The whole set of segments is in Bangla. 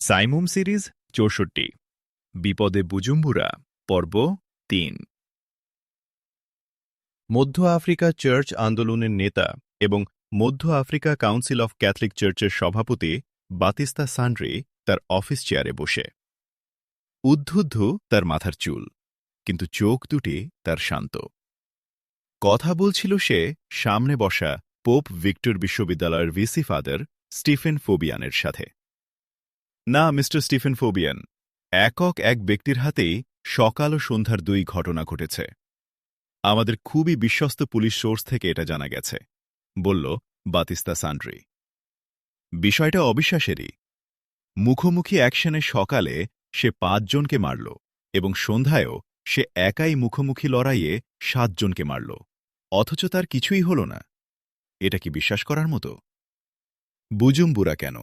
সাইমুম সিরিজ ৬৪ বিপদে বুজুম্বুরা পর্ব ৩। মধ্য আফ্রিকা চার্চ আন্দোলনের নেতা এবং মধ্য আফ্রিকা কাউন্সিল অফ ক্যাথলিক চার্চের সভাপতি বাতিস্তা সান্ড্রি তার অফিস চেয়ারে বসে। উদ্ধুদ্ধ তার মাথার চুল, কিন্তু চোখ দুটি তার শান্ত। কথা বলছিল সে সামনে বসা পোপ ভিক্টর বিশ্ববিদ্যালয়ের ভিসি ফাদার স্টিফেন ফোবিয়ানের সাথে। না, মিস্টার স্টিফেন ফোবিয়ান, একক এক ব্যক্তির হাতেই সকাল ও সন্ধ্যার ২ ঘটনা ঘটেছে। আমাদের খুবই বিশ্বস্ত পুলিশ সোর্স থেকে এটা জানা গেছে, বলল বাতিস্তা সান্ড্রি। বিষয়টা অবিশ্বাসেরই। মুখোমুখি অ্যাকশনে সকালে সে ৫ জনকে মারল এবং সন্ধ্যায়ও সে একাই মুখোমুখি লড়াইয়ে ৭ জনকে মারল, অথচ তার কিছুই হল না। এটা কি বিশ্বাস করার মতো? বুজুম্বুরা কেন,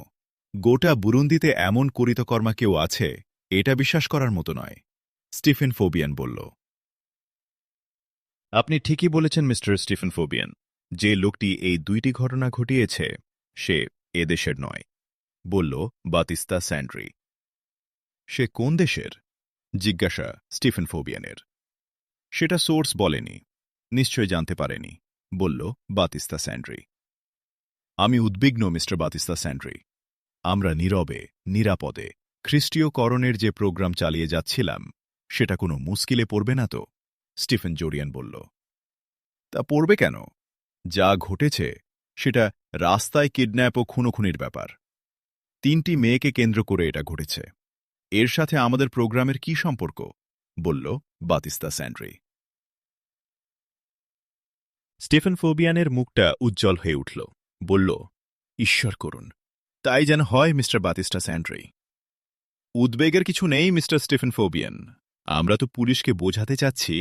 গোটা বুরুন্দিতে এমন করিতকর্মা কেউ আছে, এটা বিশ্বাস করার মতো নয়, স্টিফেন ফোবিয়ান বলল। আপনি ঠিকই বলেছেন মিস্টার স্টিফেন ফোবিয়ান। যে লোকটি এই ২টি ঘটনা ঘটিয়েছে সে এদেশের নয়, বলল বাতিস্তা স্যান্ড্রি। সে কোন দেশের? জিজ্ঞাসা স্টিফেন ফোবিয়ানের। সেটা সোর্স বলেনি, নিশ্চয় জানতে পারেনি, বলল বাতিস্তা স্যান্ড্রি। আমি উদ্বিগ্ন মিস্টার বাতিস্তা স্যান্ড্রি। আমরা নীরবে নিরাপদে খ্রিস্টীয়করণের যে প্রোগ্রাম চালিয়ে যাচ্ছিলাম সেটা কোনো মুশকিলে পড়বে না তো? স্টিফেন জোরিয়ান বলল। তা পড়বে কেন? যা ঘটেছে সেটা রাস্তায় কিডন্যাপ ও খুনোখুনির ব্যাপার। ৩টি মেয়েকে কেন্দ্র করে এটা ঘটেছে। এর সাথে আমাদের প্রোগ্রামের কি সম্পর্ক? বলল বাতিস্তা স্যান্ড্রি। স্টিফেন ফোবিয়ানের মুখটা উজ্জ্বল হয়ে উঠল, বলল, ঈশ্বর করুন তাই যেন হয় মিস্টার বাতিস্তা স্যান্ড্রি। উদ্বেগের কিছু নেই মিস্টার স্টিফেন ফোবিয়ান। আমরা তো পুলিশকে বোঝাতে চাচ্ছি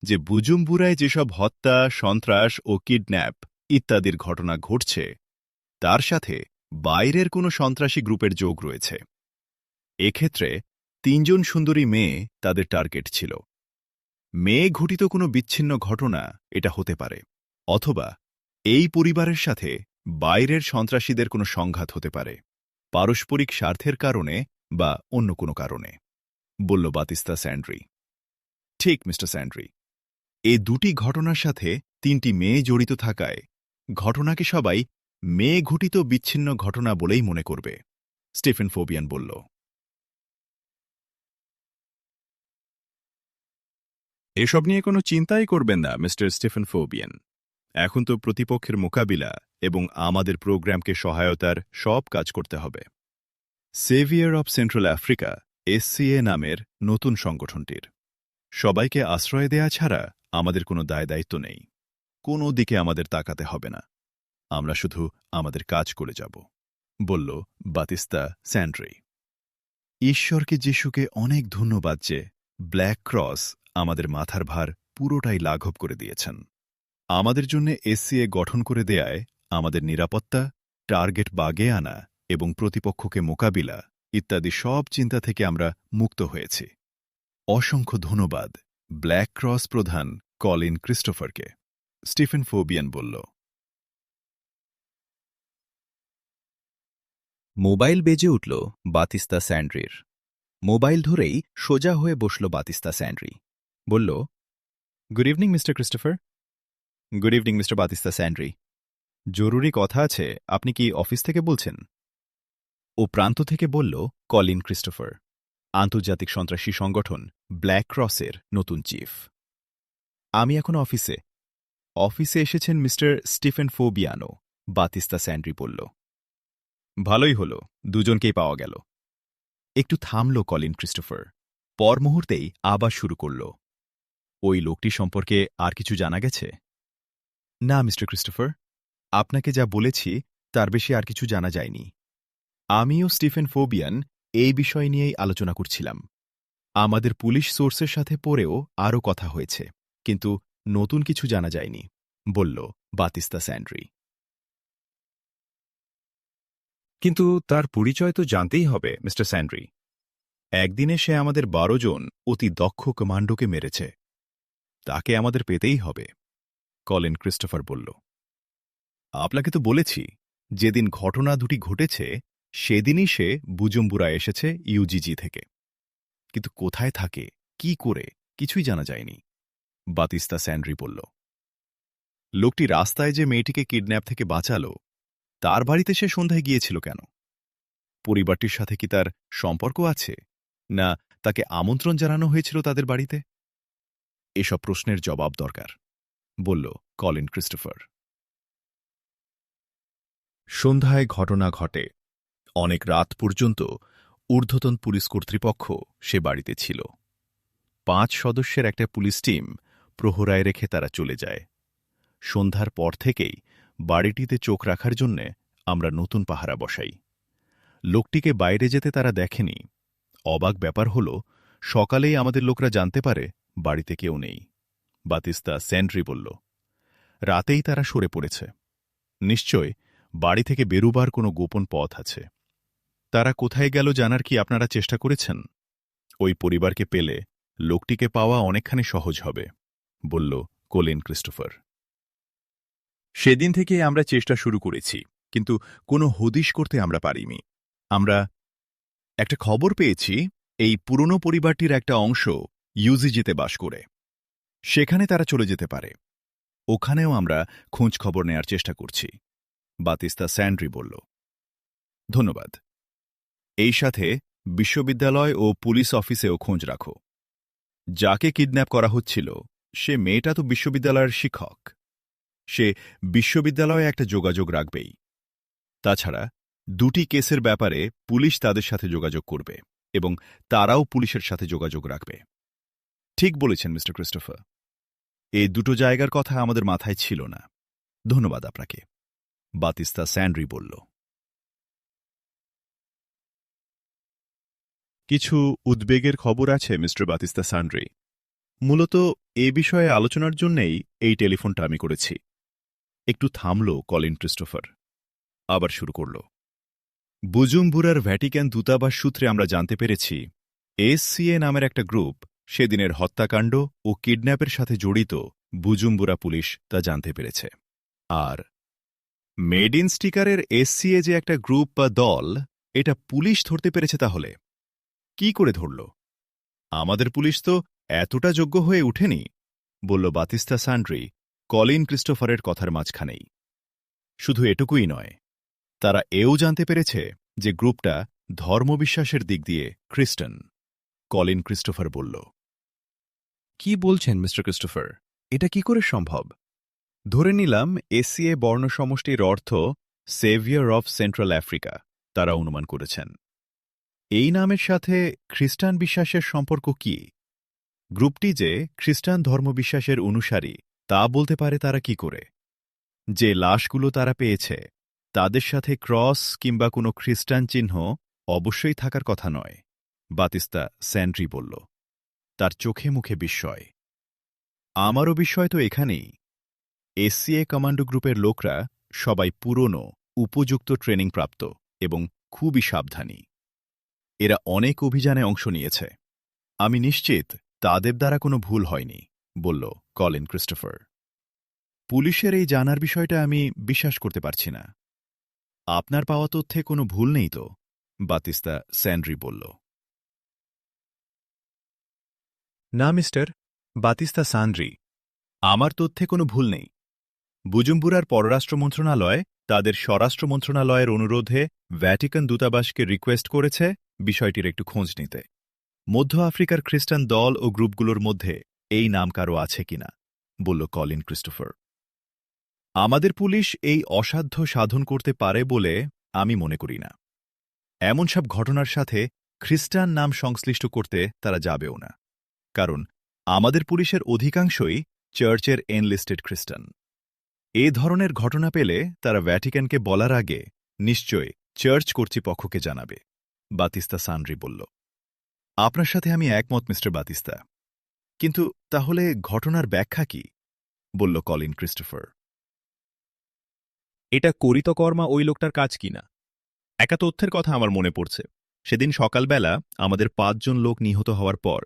যে বুজুম্বুরায় যেসব হত্যা, সন্ত্রাস ও কিডন্যাপ ইত্যাদির ঘটনা ঘটছে তার সাথে বাইরের কোনো সন্ত্রাসী গ্রুপের যোগ রয়েছে। এক্ষেত্রে ৩ জন সুন্দরী মেয়ে তাদের টার্গেট ছিল। মেয়ে ঘটিত কোনো বিচ্ছিন্ন ঘটনা এটা হতে পারে, অথবা এই পরিবারের সাথে বাইরের সন্ত্রাসীদের কোনো সংঘাত হতে পারে, পারস্পরিক স্বার্থের কারণে বা অন্য কোনো কারণে, বলল বাতিস্তা স্যান্ড্রি। ঠিক মিস্টার স্যান্ড্রি, এই ২টি ঘটনার সাথে ৩টি মেয়ে জড়িত থাকায় ঘটনাকে সবাই মেয়ে ঘটিত বিচ্ছিন্ন ঘটনা বলেই মনে করবে, স্টিফেন ফোবিয়ান বলল। এসব নিয়ে কোনো চিন্তাই করবেন না মিস্টার স্টিফেন ফোবিয়ান। এখন তো প্রতিপক্ষের মোকাবিলা এবং আমাদের প্রোগ্রামকে সহায়তার সব কাজ করতে হবে। Saviour of Central Africa SCA নামের নতুন সংগঠনটির সবাইকে আশ্রয় দেয়া ছাড়া আমাদের কোনো দায়-দায়িত্ব নেই। কোনো দিকে আমাদের তাকাতে হবে না, আমরা শুধু আমাদের কাজ করে যাব, বলল বাতিস্তা স্যান্ড্রি। ঈশ্বরকে যিশুকে অনেক ধন্যবাদ যে ব্ল্যাক ক্রস আমাদের মাথার ভার পুরোটাই লাঘব করে দিয়েছেন। আমাদের জন্য SCA গঠন করে দেয়ায় আমাদের নিরাপত্তা, টার্গেট বাগে আনা এবং প্রতিপক্ষকে মোকাবিলা ইত্যাদি সব চিন্তা থেকে আমরা মুক্ত হয়েছি। অসংখ্য ধন্যবাদ ব্ল্যাক ক্রস প্রধান কলিন ক্রিস্টোফারকে, স্টিফেন ফোবিয়ান বলল। মোবাইল বেজে উঠল বাতিস্তা স্যান্ড্রির। মোবাইল ধরেই সোজা হয়ে বসল বাতিস্তা স্যান্ড্রি, বলল, good evening mister Christopher. Good evening mister Battista Sandri. জরুরি কথা আছে, আপনি কি অফিস থেকে বলছেন? ও প্রান্ত থেকে বলল কলিন ক্রিস্টোফার, আন্তর্জাতিক সন্ত্রাসী সংগঠন ব্ল্যাক ক্রসের নতুন চিফ। আমি এখন অফিসে। অফিসে এসেছেন মিস্টার স্টিফেন ফোবিয়ানো, বাতিস্তা স্যান্ড্রি বলল। ভালোই হল, দুজনকেই পাওয়া গেল। একটু থামল কলিন ক্রিস্টোফার, পর মুহূর্তেই আবার শুরু করল। ওই লোকটি সম্পর্কে আর কিছু জানা গেছে? না মিস্টার ক্রিস্টোফার, আপনাকে যা বলেছি তার বেশি আর কিছু জানা যায়নি। আমিও স্টিফেন ফোবিয়ান এই বিষয় নিয়েই আলোচনা করছিলাম। আমাদের পুলিশ সোর্সের সাথে পড়েও আরও কথা হয়েছে, কিন্তু নতুন কিছু জানা যায়নি, বলল বাতিস্তা স্যান্ড্রি। কিন্তু তার পরিচয় তো জানতেই হবে মিস্টার স্যান্ড্রি। একদিনে সে আমাদের ১২ জন অতি দক্ষ কমান্ডোকে মেরেছে। তাকে আমাদের পেতেই হবে, কলিন ক্রিস্টোফার বলল। আপনাকে তো বলেছি, যেদিন ঘটনা দুটি ঘটেছে সেদিনই সে বুজুম্বুরা এসেছে ইউজিজি থেকে। কিন্তু কোথায় থাকে, কি করে, কিছুই জানা যায়নি। বাতিস্তা স্যান্ড্রি বলল। লোকটি রাস্তায় যে মেয়েটিকে কিডন্যাপ থেকে বাঁচালো, তার বাড়িতে সে সন্ধ্যায় গিয়েছিল কেন? পরিবারটির সাথে কি তার সম্পর্ক আছে, না তাকে আমন্ত্রণ জানানো হয়েছিল তাদের বাড়িতে? এসব প্রশ্নের জবাব দরকার, বলল কলিন ক্রিস্টোফার। সন্ধ্যায় ঘটনা ঘটে। অনেক রাত পর্যন্ত ঊর্ধ্বতন পুলিশ কর্তৃপক্ষ সে বাড়িতে ছিল। 5 সদস্যের একটা পুলিশ টিম প্রহরায় রেখে তারা চলে যায়। সন্ধ্যার পর থেকেই বাড়িটিতে চোখ রাখার জন্যে আমরা নতুন পাহারা বসাই। লোকটিকে বাইরে যেতে তারা দেখেনি। অবাক ব্যাপার হল, সকালেই আমাদের লোকরা জানতে পারে বাড়িতে কেউ নেই। বাতিস্তা স্যান্ড্রি বলল। রাতেই তারা সরে পড়েছে। নিশ্চয় বাড়ি থেকে বেরুবার কোনো গোপন পথ আছে। তারা কোথায় গেল জানার কি আপনারা চেষ্টা করেছেন? ওই পরিবারকে পেলে লোকটিকে পাওয়া অনেকখানি সহজ হবে, বলল কলিন ক্রিস্টোফার। সেদিন থেকে আমরা চেষ্টা শুরু করেছি, কিন্তু কোনো হদিশ করতে আমরা পারিনি। আমরা একটা খবর পেয়েছি, এই পুরনো পরিবারটির একটা অংশ ইউজিজিতে বাস করে। সেখানে তারা চলে যেতে পারে। ওখানেও আমরা খোঁজ খবর নেয়ার চেষ্টা করছি, বাতিস্তা স্যান্ড্রি বলল। ধন্যবাদ। এই সাথে বিশ্ববিদ্যালয় ও পুলিশ অফিসেও খোঁজ রাখো। যাকে কিডন্যাপ করা হচ্ছিল সে মেয়েটা তো বিশ্ববিদ্যালয়ের শিক্ষক। সে বিশ্ববিদ্যালয়ে একটা যোগাযোগ রাখবেই। তাছাড়া 2টি কেসের ব্যাপারে পুলিশ তাদের সাথে যোগাযোগ করবে এবং তারাও পুলিশের সাথে যোগাযোগ রাখবে। ঠিক বলেছেন মিস্টার ক্রিস্টোফার। এই 2টো জায়গার কথা আমাদের মাথায় ছিল না। ধন্যবাদ আপনাকে, বাতিস্তা স্যান্ড্রি বলল। কিছু উদ্বেগের খবর আছে মিস্টার বাতিস্তা স্যান্ড্রি। মূলত এ বিষয়ে আলোচনার জন্যেই এই টেলিফোনটা আমি করেছি। একটু থামল কলিন ক্রিস্টোফার, আবার শুরু করল। বুজুম্বুরার ভ্যাটিকান দূতাবাস সূত্রে আমরা জানতে পেরেছি এসসিএ নামের একটা গ্রুপ সেদিনের হত্যাকাণ্ড ও কিডন্যাপের সাথে জড়িত। বুজুম্বুরা পুলিশ তা জানতে পেরেছে। আর মেড ইন স্টিকারের এসসিএ যে একটা গ্রুপ বা দল, এটা পুলিশ ধরতে পেরেছে। তাহলে কি করে ধরল? আমাদের পুলিশ তো এতটা যোগ্য হয়ে উঠেনি, বলল বাতিস্তা স্যান্ড্রি কলিন ক্রিস্টোফারের কথার মাঝখানেই। শুধু এটুকুই নয়, তারা এও জানতে পেরেছে যে গ্রুপটা ধর্মবিশ্বাসের দিক দিয়ে খ্রিস্টান, কলিন ক্রিস্টোফার বলল। কি বলছেন মিস্টার ক্রিস্টোফার? এটা কি করে সম্ভব? ধরে নিলাম এসসিএ বর্ণসমষ্টির অর্থ সেভিয়ার অফ সেন্ট্রাল আফ্রিকা, তারা অনুমান করেছেন। এই নামের সাথে খ্রিস্টান বিশ্বাসের সম্পর্ক কি? গ্রুপটি যে খ্রিস্টান ধর্মবিশ্বাসের অনুসারী তা বলতে পারে তারা কি করে? যে লাশগুলো তারা পেয়েছে তাদের সাথে ক্রস কিংবা কোনো খ্রিস্টান চিহ্ন অবশ্যই থাকার কথা নয়, বাতিস্তা স্যান্ড্রি বলল। তার চোখে মুখে বিস্ময়। আমারও বিস্ময় তো এখানেই। এসসিএ কমান্ডো গ্রুপের লোকরা সবাই পুরনো, উপযুক্ত ট্রেনিংপ্রাপ্ত এবং খুবই সাবধানী। এরা অনেক অভিযানে অংশ নিয়েছে। আমি নিশ্চিত তাদের দ্বারা কোনো ভুল হয়নি, বলল কলিন ক্রিস্টোফার। পুলিশের এই জানার বিষয়টা আমি বিশ্বাস করতে পারছি না। আপনার পাওয়া তথ্যে কোনো ভুল নেই তো? বাতিস্তা স্যান্ড্রি বলল। না মিস্টার বাতিস্তা স্যান্ড্রি, আমার তথ্যে কোনো ভুল নেই। বুজুম্বুরার পররাষ্ট্র মন্ত্রণালয় তাদের স্বরাষ্ট্র মন্ত্রণালয়ের অনুরোধে ভ্যাটিকান দূতাবাসকে রিকোয়েস্ট করেছে বিষয়টির একটু খোঁজ নিতে। মধ্য আফ্রিকার খ্রিস্টান দল ও গ্রুপগুলোর মধ্যে এই নাম কারো আছে কিনা, বলল কলিন ক্রিস্টোফার। আমাদের পুলিশ এই অসাধ্য সাধন করতে পারে বলে আমি মনে করি না। এমন সব ঘটনার সাথে খ্রিস্টান নাম সংশ্লিষ্ট করতে তারা যাবেও না, কারণ আমাদের পুলিশের অধিকাংশই চার্চের এনলিস্টেড খ্রিস্টান। এ ধরনের ঘটনা পেলে তারা ভ্যাটিকানকে বলার আগে নিশ্চয় চার্চ কর্তৃপক্ষকে জানাবে, বাতিস্তা স্যান্ড্রি বলল। আপনার সাথে আমি একমত মিস্টার বাতিস্তা, কিন্তু তাহলে ঘটনার ব্যাখ্যা কি, বলল কলিন ক্রিস্টোফার। এটা করিতকর্মা ওই লোকটার কাজ কিনা? একা তথ্যের কথা আমার মনে পড়ছে। সেদিন সকালবেলা আমাদের 5 জন লোক নিহত হওয়ার পর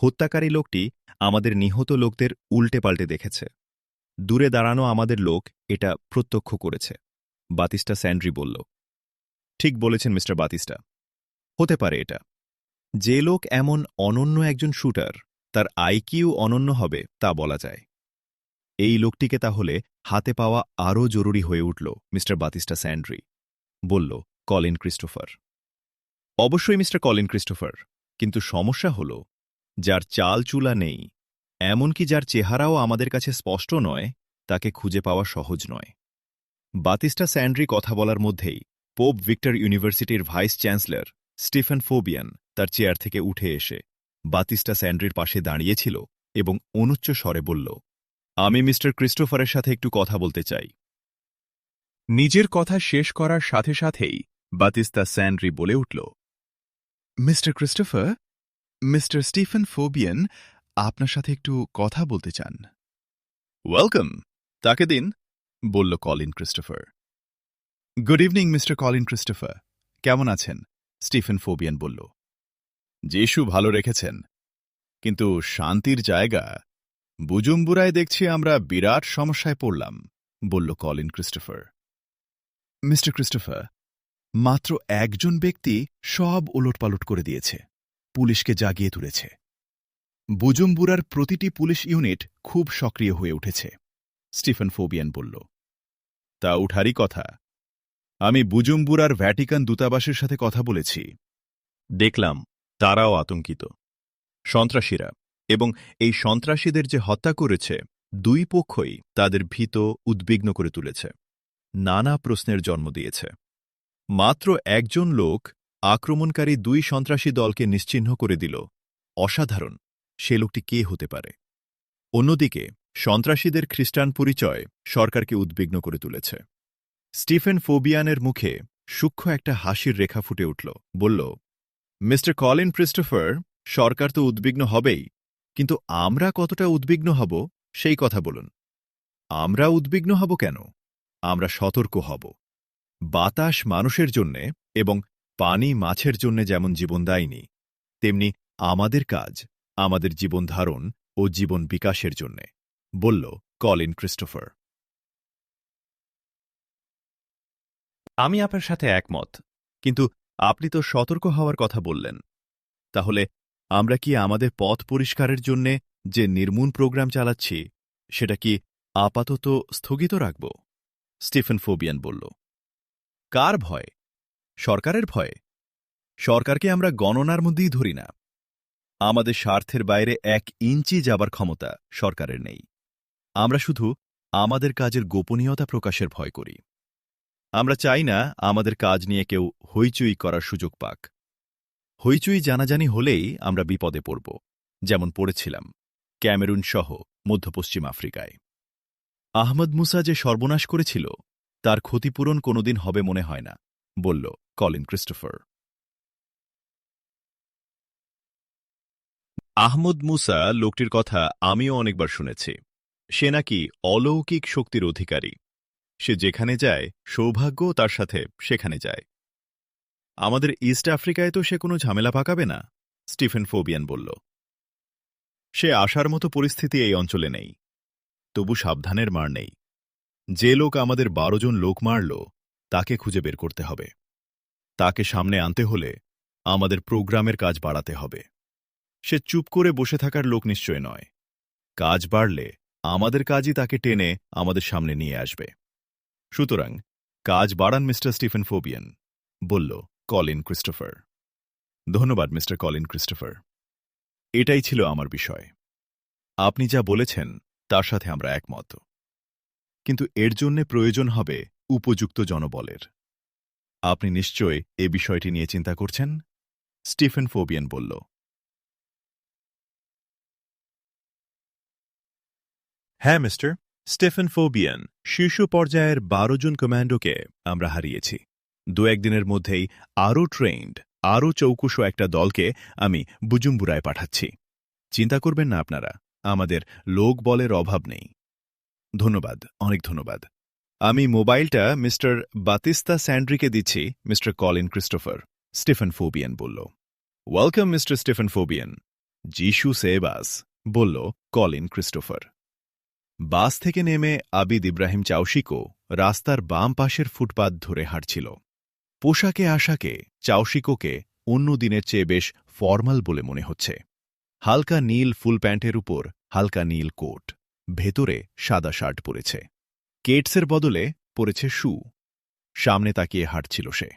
হত্যাকারী লোকটি আমাদের নিহত লোকদের উল্টে পাল্টে দেখেছে। দূরে দাঁড়ানো আমাদের লোক এটা প্রত্যক্ষ করেছে, বাতিস্টা স্যান্ড্রি বলল। ঠিক বলেছেন মিস্টার বাতিস্টা। হতে পারে এটা। যে লোক এমন অনন্য একজন শুটার, তার আইকিউ অনন্য হবে তা বলা যায়। এই লোকটিকে তাহলে হাতে পাওয়া আরও জরুরি হয়ে উঠল, মিস্টার বাতিস্টা স্যান্ড্রি, বলল কলিন ক্রিস্টোফার। অবশ্যই মিস্টার কলিন ক্রিস্টোফার, কিন্তু সমস্যা হল যার চাল চুলা নেই, এমনকি যার চেহারাও আমাদের কাছে স্পষ্ট নয়, তাকে খুঁজে পাওয়া সহজ নয়। বাতিস্টা স্যান্ড্রি কথা বলার মধ্যেই পোপ ভিক্টর ইউনিভার্সিটির ভাইস চ্যান্সেলর স্টিফেন ফোবিয়ান তার চেয়ার থেকে উঠে এসে বাতিস্টা স্যান্ড্রির পাশে দাঁড়িয়েছিল এবং অনুচ্চ স্বরে বলল, আমি মিস্টার ক্রিস্টোফারের সাথে একটু কথা বলতে চাই। নিজের কথা শেষ করার সাথে সাথেই বাতিস্তা স্যান্ড্রি বলে উঠল, মিস্টার ক্রিস্টোফার, মিস্টার স্টিফেন ফোবিয়ান আপনার সাথে একটু কথা বলতে চান। ওয়েলকাম, তাকে দিন, বলল Colin Christopher. Good evening mister Colin Christopher, কেমন আছেন? স্টিফেন ফোবিয়ান বলল। যিশু ভালো রেখেছেন, কিন্তু শান্তির জায়গা বুজুম্বুরায় দেখছি আমরা বিরাট সমস্যায় পড়লাম, বলল কলিন ক্রিস্টোফার। মিস্টার ক্রিস্টোফার, মাত্র একজন ব্যক্তি সব ওলটপালট করে দিয়েছে, পুলিশকে জাগিয়ে তুলেছে। বুজুম্বুরার প্রতিটি পুলিশ ইউনিট খুব সক্রিয় হয়ে উঠেছে, স্টিফেন ফোবিয়ান বলল। তা উঠারই কথা। আমি বুজুম্বুরার ভ্যাটিকান দূতাবাসের সাথে কথা বলেছি। দেখলাম তারাও আতঙ্কিত। সন্ত্রাসীরা এবং এই সন্ত্রাসীদের যে হত্যা করেছে, দুই পক্ষই তাদের ভীত, উদ্বিগ্ন করে তুলেছে, নানা প্রশ্নের জন্ম দিয়েছে। মাত্র একজন লোক আক্রমণকারী দুই সন্ত্রাসী দলকে নিশ্চিহ্ন করে দিল। অসাধারণ, সে লোকটি কে হতে পারে? অন্যদিকে সন্ত্রাসীদের খ্রিস্টান পরিচয় সরকারকে উদ্বিগ্ন করে তুলেছে। স্টিফেন ফোবিয়ানের মুখে সূক্ষ্ম একটা হাসির রেখা ফুটে উঠল, বলল, মিস্টার কলিন ক্রিস্টোফার, সরকার তো উদ্বিগ্ন হবেই, কিন্তু আমরা কতটা উদ্বিগ্ন হব সেই কথা বলুন। আমরা উদ্বিগ্ন হব কেন? আমরা সতর্ক হব। বাতাস মানুষের জন্যে এবং পানি মাছের জন্যে যেমন জীবনদায়িনী, তেমনি আমাদের কাজ আমাদের জীবন ধারণ ও জীবন বিকাশের জন্যে, বলল কলিন ক্রিস্টোফার। আমি আপনার সাথে একমত, কিন্তু আপনি তো সতর্ক হওয়ার কথা বললেন। তাহলে আমরা কি আমাদের পথ পরিষ্কারের জন্যে যে নির্মূল প্রোগ্রাম চালাচ্ছি, সেটা কি আপাতত স্থগিত রাখব? স্টিফেন ফোবিয়ান বলল। কার ভয়? সরকারের ভয়ে? সরকারকে আমরা গণনার মধ্যেই ধরি না। আমাদের স্বার্থের বাইরে 1 ইঞ্চি যাবার ক্ষমতা সরকারের নেই। আমরা শুধু আমাদের কাজের গোপনীয়তা প্রকাশের ভয় করি। আমরা চাই না আমাদের কাজ নিয়ে কেউ হইচই করার সুযোগ পাক। হইচই জানাজানি হলেই আমরা বিপদে পড়ব, যেমন পড়েছিলাম ক্যামেরুন সহ মধ্যপশ্চিম আফ্রিকায়। আহমদ মুসা যে সর্বনাশ করেছিল, তার ক্ষতিপূরণ কোনোদিন হবে মনে হয় না, বলল কলিন ক্রিস্টোফার। আহমদ মুসা লোকটির কথা আমিও অনেকবার শুনেছি। সে নাকি অলৌকিক শক্তির অধিকারী। সে যেখানে যায় সৌভাগ্য তার সাথে সেখানে যায়। আমাদের ইস্ট আফ্রিকায় তো সে কোনো ঝামেলা পাকাবে না, স্টিফেন ফোবিয়ান বলল। সে আসার মতো পরিস্থিতি এই অঞ্চলে নেই, তবু সাবধানের মার নেই। যে লোক আমাদের 12 জন লোক মারল, তাকে খুঁজে বের করতে হবে। তাকে সামনে আনতে হলে আমাদের প্রোগ্রামের কাজ বাড়াতে হবে। সে চুপ করে বসে থাকার লোক নিশ্চয় নয়। কাজ বাড়লে আমাদের কাজই তাকে টেনে আমাদের সামনে নিয়ে আসবে। সুতরাং কাজ বাড়ান মিস্টার স্টিফেন ফোবিয়ান, বলল কলিন ক্রিস্টোফার। ধন্যবাদ মিস্টার কলিন ক্রিস্টোফার। এটাই ছিল আমার বিষয়। আপনি যা বলেছেন তার সাথে আমরা একমত, কিন্তু এর জন্যে প্রয়োজন হবে উপযুক্ত জনবলের। আপনি নিশ্চয় এ বিষয়টি নিয়ে চিন্তা করছেন? স্টিফেন ফোবিয়ান বলল। হ্যাঁ মিস্টার স্টিফেন ফোবিয়ান, শীর্ষ পর্যায়ের 12 জন কমান্ডোকে আমরা হারিয়েছি। 2-1 দিনের মধ্যেই আরও ট্রেন্ড, আরও চৌকুশো একটা দলকে আমি বুজুম্বুরায় পাঠাচ্ছি। চিন্তা করবেন না আপনারা, আমাদের লোক বলের অভাব নেই। ধন্যবাদ, অনেক ধন্যবাদ। আমি মোবাইলটা মিস্টার বাতিস্তা স্যান্ড্রিকে দিচ্ছি, mister Colin Christopher, Stephen Fabian বলল। Welcome mister Stephen Fabian. যিশু সেবাস, বলল কলিন ক্রিস্টোফার। বাস থেকে নেমে আবিদ ইব্রাহিম চাউশিকো রাস্তার বাম পাশের ফুটপাত ধরে হাঁটছিল। পোশাকে আশাকে চাওশিকোকে অন্য দিনের চেয়ে বেশ ফর্মাল বলে মনে হচ্ছে। হালকা নীল ফুল প্যান্টের উপর হালকা নীল কোট, ভেতরে সাদা শার্ট পরেছে। কেটসের বদলে পরেছে শু। সামনে তাকিয়ে হাঁটছিল সে।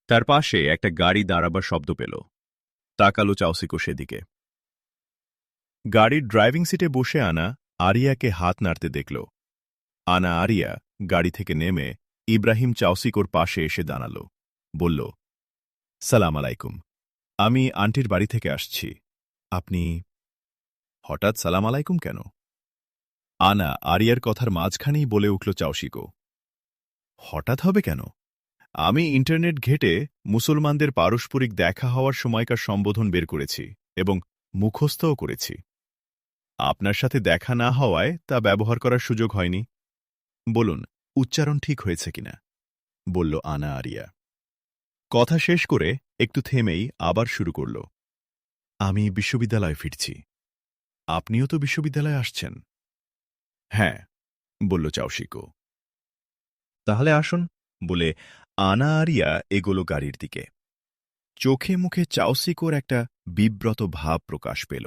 তার পাশে একটা গাড়ি দাঁড়াবার শব্দ পেল। তাকালো চাওশিকো সেদিকে। গাড়ির ড্রাইভিং সিটে বসে আনা আরিয়াকে হাত নাড়তে দেখল। আনা আরিয়া গাড়ি থেকে নেমে ইব্রাহিম চাওশিকোর পাশে এসে দাঁড়াল। বলল, সালাম আলাইকুম, আমি আন্টির বাড়ি থেকে আসছি। আপনি হঠাৎ সালাম আলাইকুম কেন? আনা আরিয়ার কথার মাঝখানেই বলে উঠল চাওশিকো, হঠাৎ হবে কেন? আমি ইন্টারনেট ঘেটে মুসলমানদের পারস্পরিক দেখা হওয়ার সময়কার সম্বোধন বের করেছি এবং মুখস্থও করেছি। আপনার সাথে দেখা না হওয়ায় তা ব্যবহার করার সুযোগ হয়নি। বলুন, উচ্চারণ ঠিক হয়েছে কিনা? বলল আনা আরিয়া। কথা শেষ করে একটু থেমেই আবার শুরু করল। আমি বিশ্ববিদ্যালয়ে ফিরছি। আপনিও তো বিশ্ববিদ্যালয়ে আসছেন? হ্যাঁ, বলল চাওশিকো। তাহলে আসুন, বলে আনা আরিয়া এগোলো গাড়ির দিকে। চোখে মুখে চাওশিকোর একটা বিব্রত ভাব প্রকাশ পেল।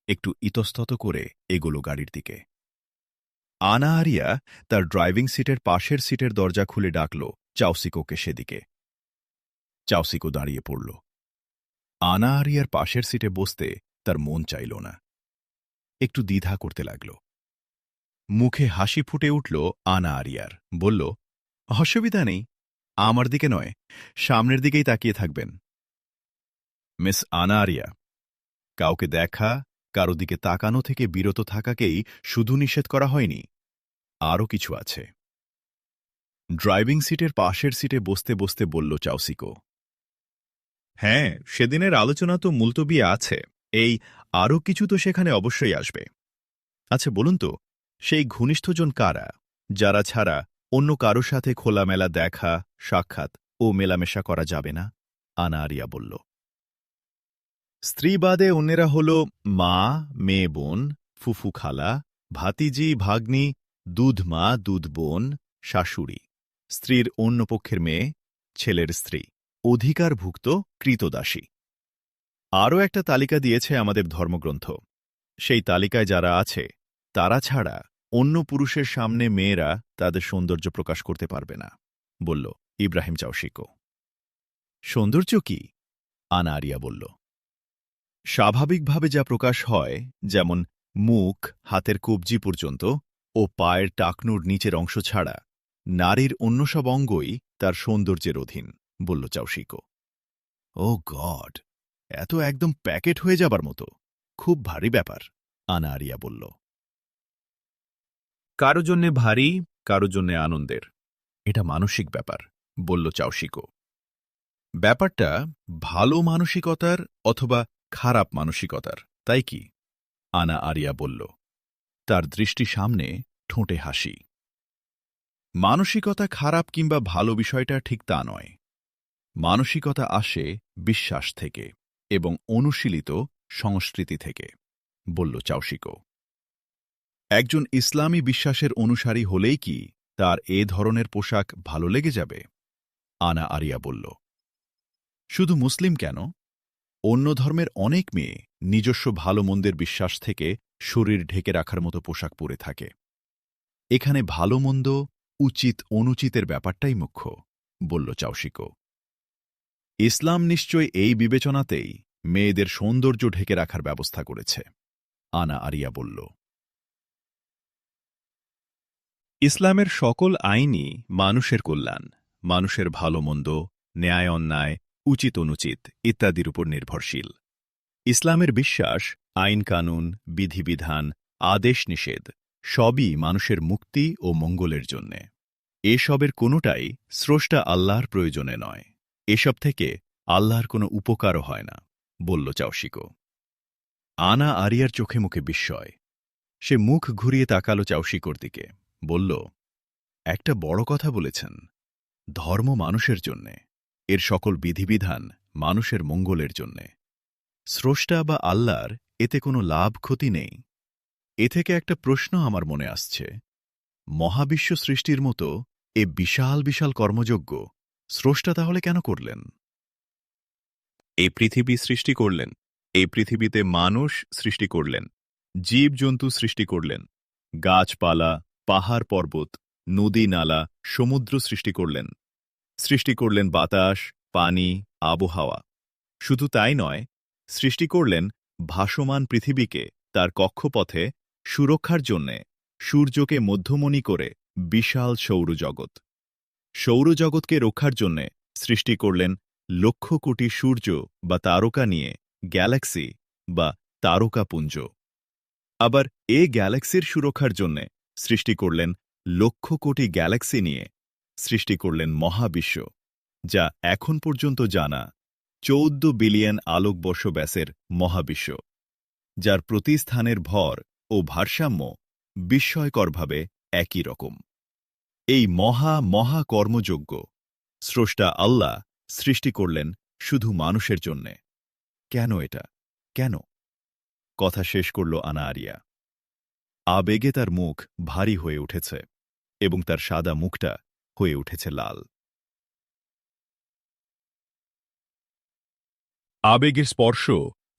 একটু ইতস্তত করে এগোলো গাড়ির দিকে। আনা আরিয়া তার ড্রাইভিং সিটের পাশের সিটের দরজা খুলে ডাকল চাওশিকোকে সেদিকে। চাওশিকো দাঁড়িয়ে পড়ল। আনা আরিয়ার পাশের সিটে বসতে তার মন চাইল না। একটু দ্বিধা করতে লাগল। মুখে হাসি ফুটে উঠল আনা আরিয়ার। বলল, অসুবিধা নেই, আমার দিকে নয়, সামনের দিকেই তাকিয়ে থাকবেন। মিস আনা আরিয়া, কাউকে দেখা, কারো দিকে তাকানো থেকে বিরত থাকাকেই শুধু নিষেধ করা হয়নি, আরও কিছু আছে। ড্রাইভিং সিটের পাশের সিটে বসতে বসতে বলল চাওশিকো। হ্যাঁ, সেদিনের আলোচনা তো মুলতবি আছে, এই আরও কিছু তো সেখানে অবশ্যই আসবে। আচ্ছা বলুন তো, সেই ঘনিষ্ঠজন কারা, যারা ছাড়া অন্য কারো সাথে খোলামেলা দেখা, সাক্ষাৎ ও মেলামেশা করা যাবে না? আনা আরিয়া বলল। স্ত্রী বাদে অন্যেরা হল মা, মেয়ে বোন, ফুফু খালা, ভাতিজি ভাগ্নি, দুধমা দুধ বোন, শাশুড়ি, স্ত্রীর অন্য পক্ষের মেয়ে, ছেলের স্ত্রী, অধিকারভুক্ত কৃতদাসী। আরও একটা তালিকা দিয়েছে আমাদের ধর্মগ্রন্থ। সেই তালিকায় যারা আছে তারা ছাড়া অন্য পুরুষের সামনে মেয়েরা তাদের সৌন্দর্য প্রকাশ করতে পারবে না, বলল ইব্রাহিম চাওশিকো। সৌন্দর্য কি? আনা আরিয়া বলল। স্বাভাবিকভাবে যা প্রকাশ হয়, যেমন মুখ, হাতের কবজি পর্যন্ত ও পায়ের টাকনুর নিচের অংশ ছাড়া নারীর অন্য সব অঙ্গই তার সৌন্দর্যের অধীন, বলল চাওশিকো। ও গড, এত একদম প্যাকেট হয়ে যাবার মতো, খুব ভারী ব্যাপার, আনা আরিয়া বলল। কারো জন্যে ভারী, কারো জন্যে আনন্দের, এটা মানসিক ব্যাপার, বলল চাওশিকো। ব্যাপারটা ভালো মানসিকতার অথবা খারাপ মানসিকতার, তাই কি? আনা আরিয়া বলল। তার দৃষ্টি সামনে, ঠোঁটে হাসি। মানসিকতা খারাপ কিংবা ভালো বিষয়টা ঠিক তা নয়। মানসিকতা আসে বিশ্বাস থেকে এবং অনুশীলিত সংস্কৃতি থেকে, বলল চাওশিকো। একজন ইসলামী বিশ্বাসের অনুসারী হলেই কি তার এ ধরনের পোশাক ভালো লেগে যাবে? আনা আরিয়া বলল। শুধু মুসলিম কেন, অন্য ধর্মের অনেক মেয়ে নিজস্ব ভালো মন্দের বিশ্বাস থেকে শরীর ঢেকে রাখার মতো পোশাক পরে থাকে। এখানে ভালো মন্দ, উচিত অনুচিতের ব্যাপারটাই মুখ্য, বলল চাওশিকো। ইসলাম নিশ্চয় এই বিবেচনাতেই মেয়েদের সৌন্দর্য ঢেকে রাখার ব্যবস্থা করেছে, আনা আরিয়া বলল। ইসলামের সকল আইনই মানুষের কল্যাণ, মানুষের ভালো মন্দ, ন্যায় অন্যায়, উচিত অনুচিত ইত্যাদির উপর নির্ভরশীল। ইসলামের বিশ্বাস আইন কানুন, বিধিবিধান, আদেশ নিষেধ সবই মানুষের মুক্তি ও মঙ্গলের জন্যে। এসবের কোনোটাই স্রষ্টা আল্লাহর প্রয়োজনে নয়। এসব থেকে আল্লাহর কোনো উপকারও হয় না, বলল চাওশিকো। আনা আরিয়ার চোখে মুখে বিস্ময়। সে মুখ ঘুরিয়ে তাকালো চাওশিকোর দিকে, বলল, একটা বড় কথা বলেছেন। ধর্ম মানুষের জন্যে, এর সকল বিধিবিধান মানুষের মঙ্গলের জন্যে। স্রষ্টা বা আল্লাহর এতে কোনো লাভ ক্ষতি নেই। এ থেকে একটা প্রশ্ন আমার মনে আসছে। মহাবিশ্ব সৃষ্টির মতো এ বিশাল বিশাল কর্মযজ্ঞ স্রষ্টা তাহলে কেন করলেন? এই পৃথিবী সৃষ্টি করলেন, এই পৃথিবীতে মানুষ সৃষ্টি করলেন, জীবজন্তু সৃষ্টি করলেন, গাছপালা, পাহাড় পর্বত, নদী নালা, সমুদ্র সৃষ্টি করলেন বাতাস, পানি, আবহাওয়া। শুধু তাই নয়, সৃষ্টি করলেন ভাসমান পৃথিবীকে তার কক্ষপথে সুরক্ষার জন্যে সূর্যকে মধ্যমণি করে বিশাল সৌরজগৎ। সৌরজগৎকে রক্ষার জন্যে সৃষ্টি করলেন লক্ষ কোটি সূর্য বা তারকা নিয়ে গ্যালাক্সি বা তারকাপুঞ্জ। আবার গ্যালাক্সির সুরক্ষার জন্যে সৃষ্টি করলেন লক্ষ কোটি গ্যালাক্সি নিয়ে সৃষ্টি করলেন মহাবিশ্ব, যা এখন পর্যন্ত জানা 14 বিলিয়ন আলোকবর্ষ ব্যাসের মহাবিশ্ব, যার প্রতি স্থানের ভর ও ভারসাম্য বিস্ময়করভাবে একই রকম। এই মহা কর্মযজ্ঞ স্রষ্টা আল্লাহ সৃষ্টি করলেন শুধু মানুষের জন্যে। কেন এটা? কেন? কথা শেষ করল আনা আরিয়া। আবেগে তার মুখ ভারী হয়ে উঠেছে এবং তার সাদা মুখটা হয়ে উঠেছে লাল। আবেগের স্পর্শ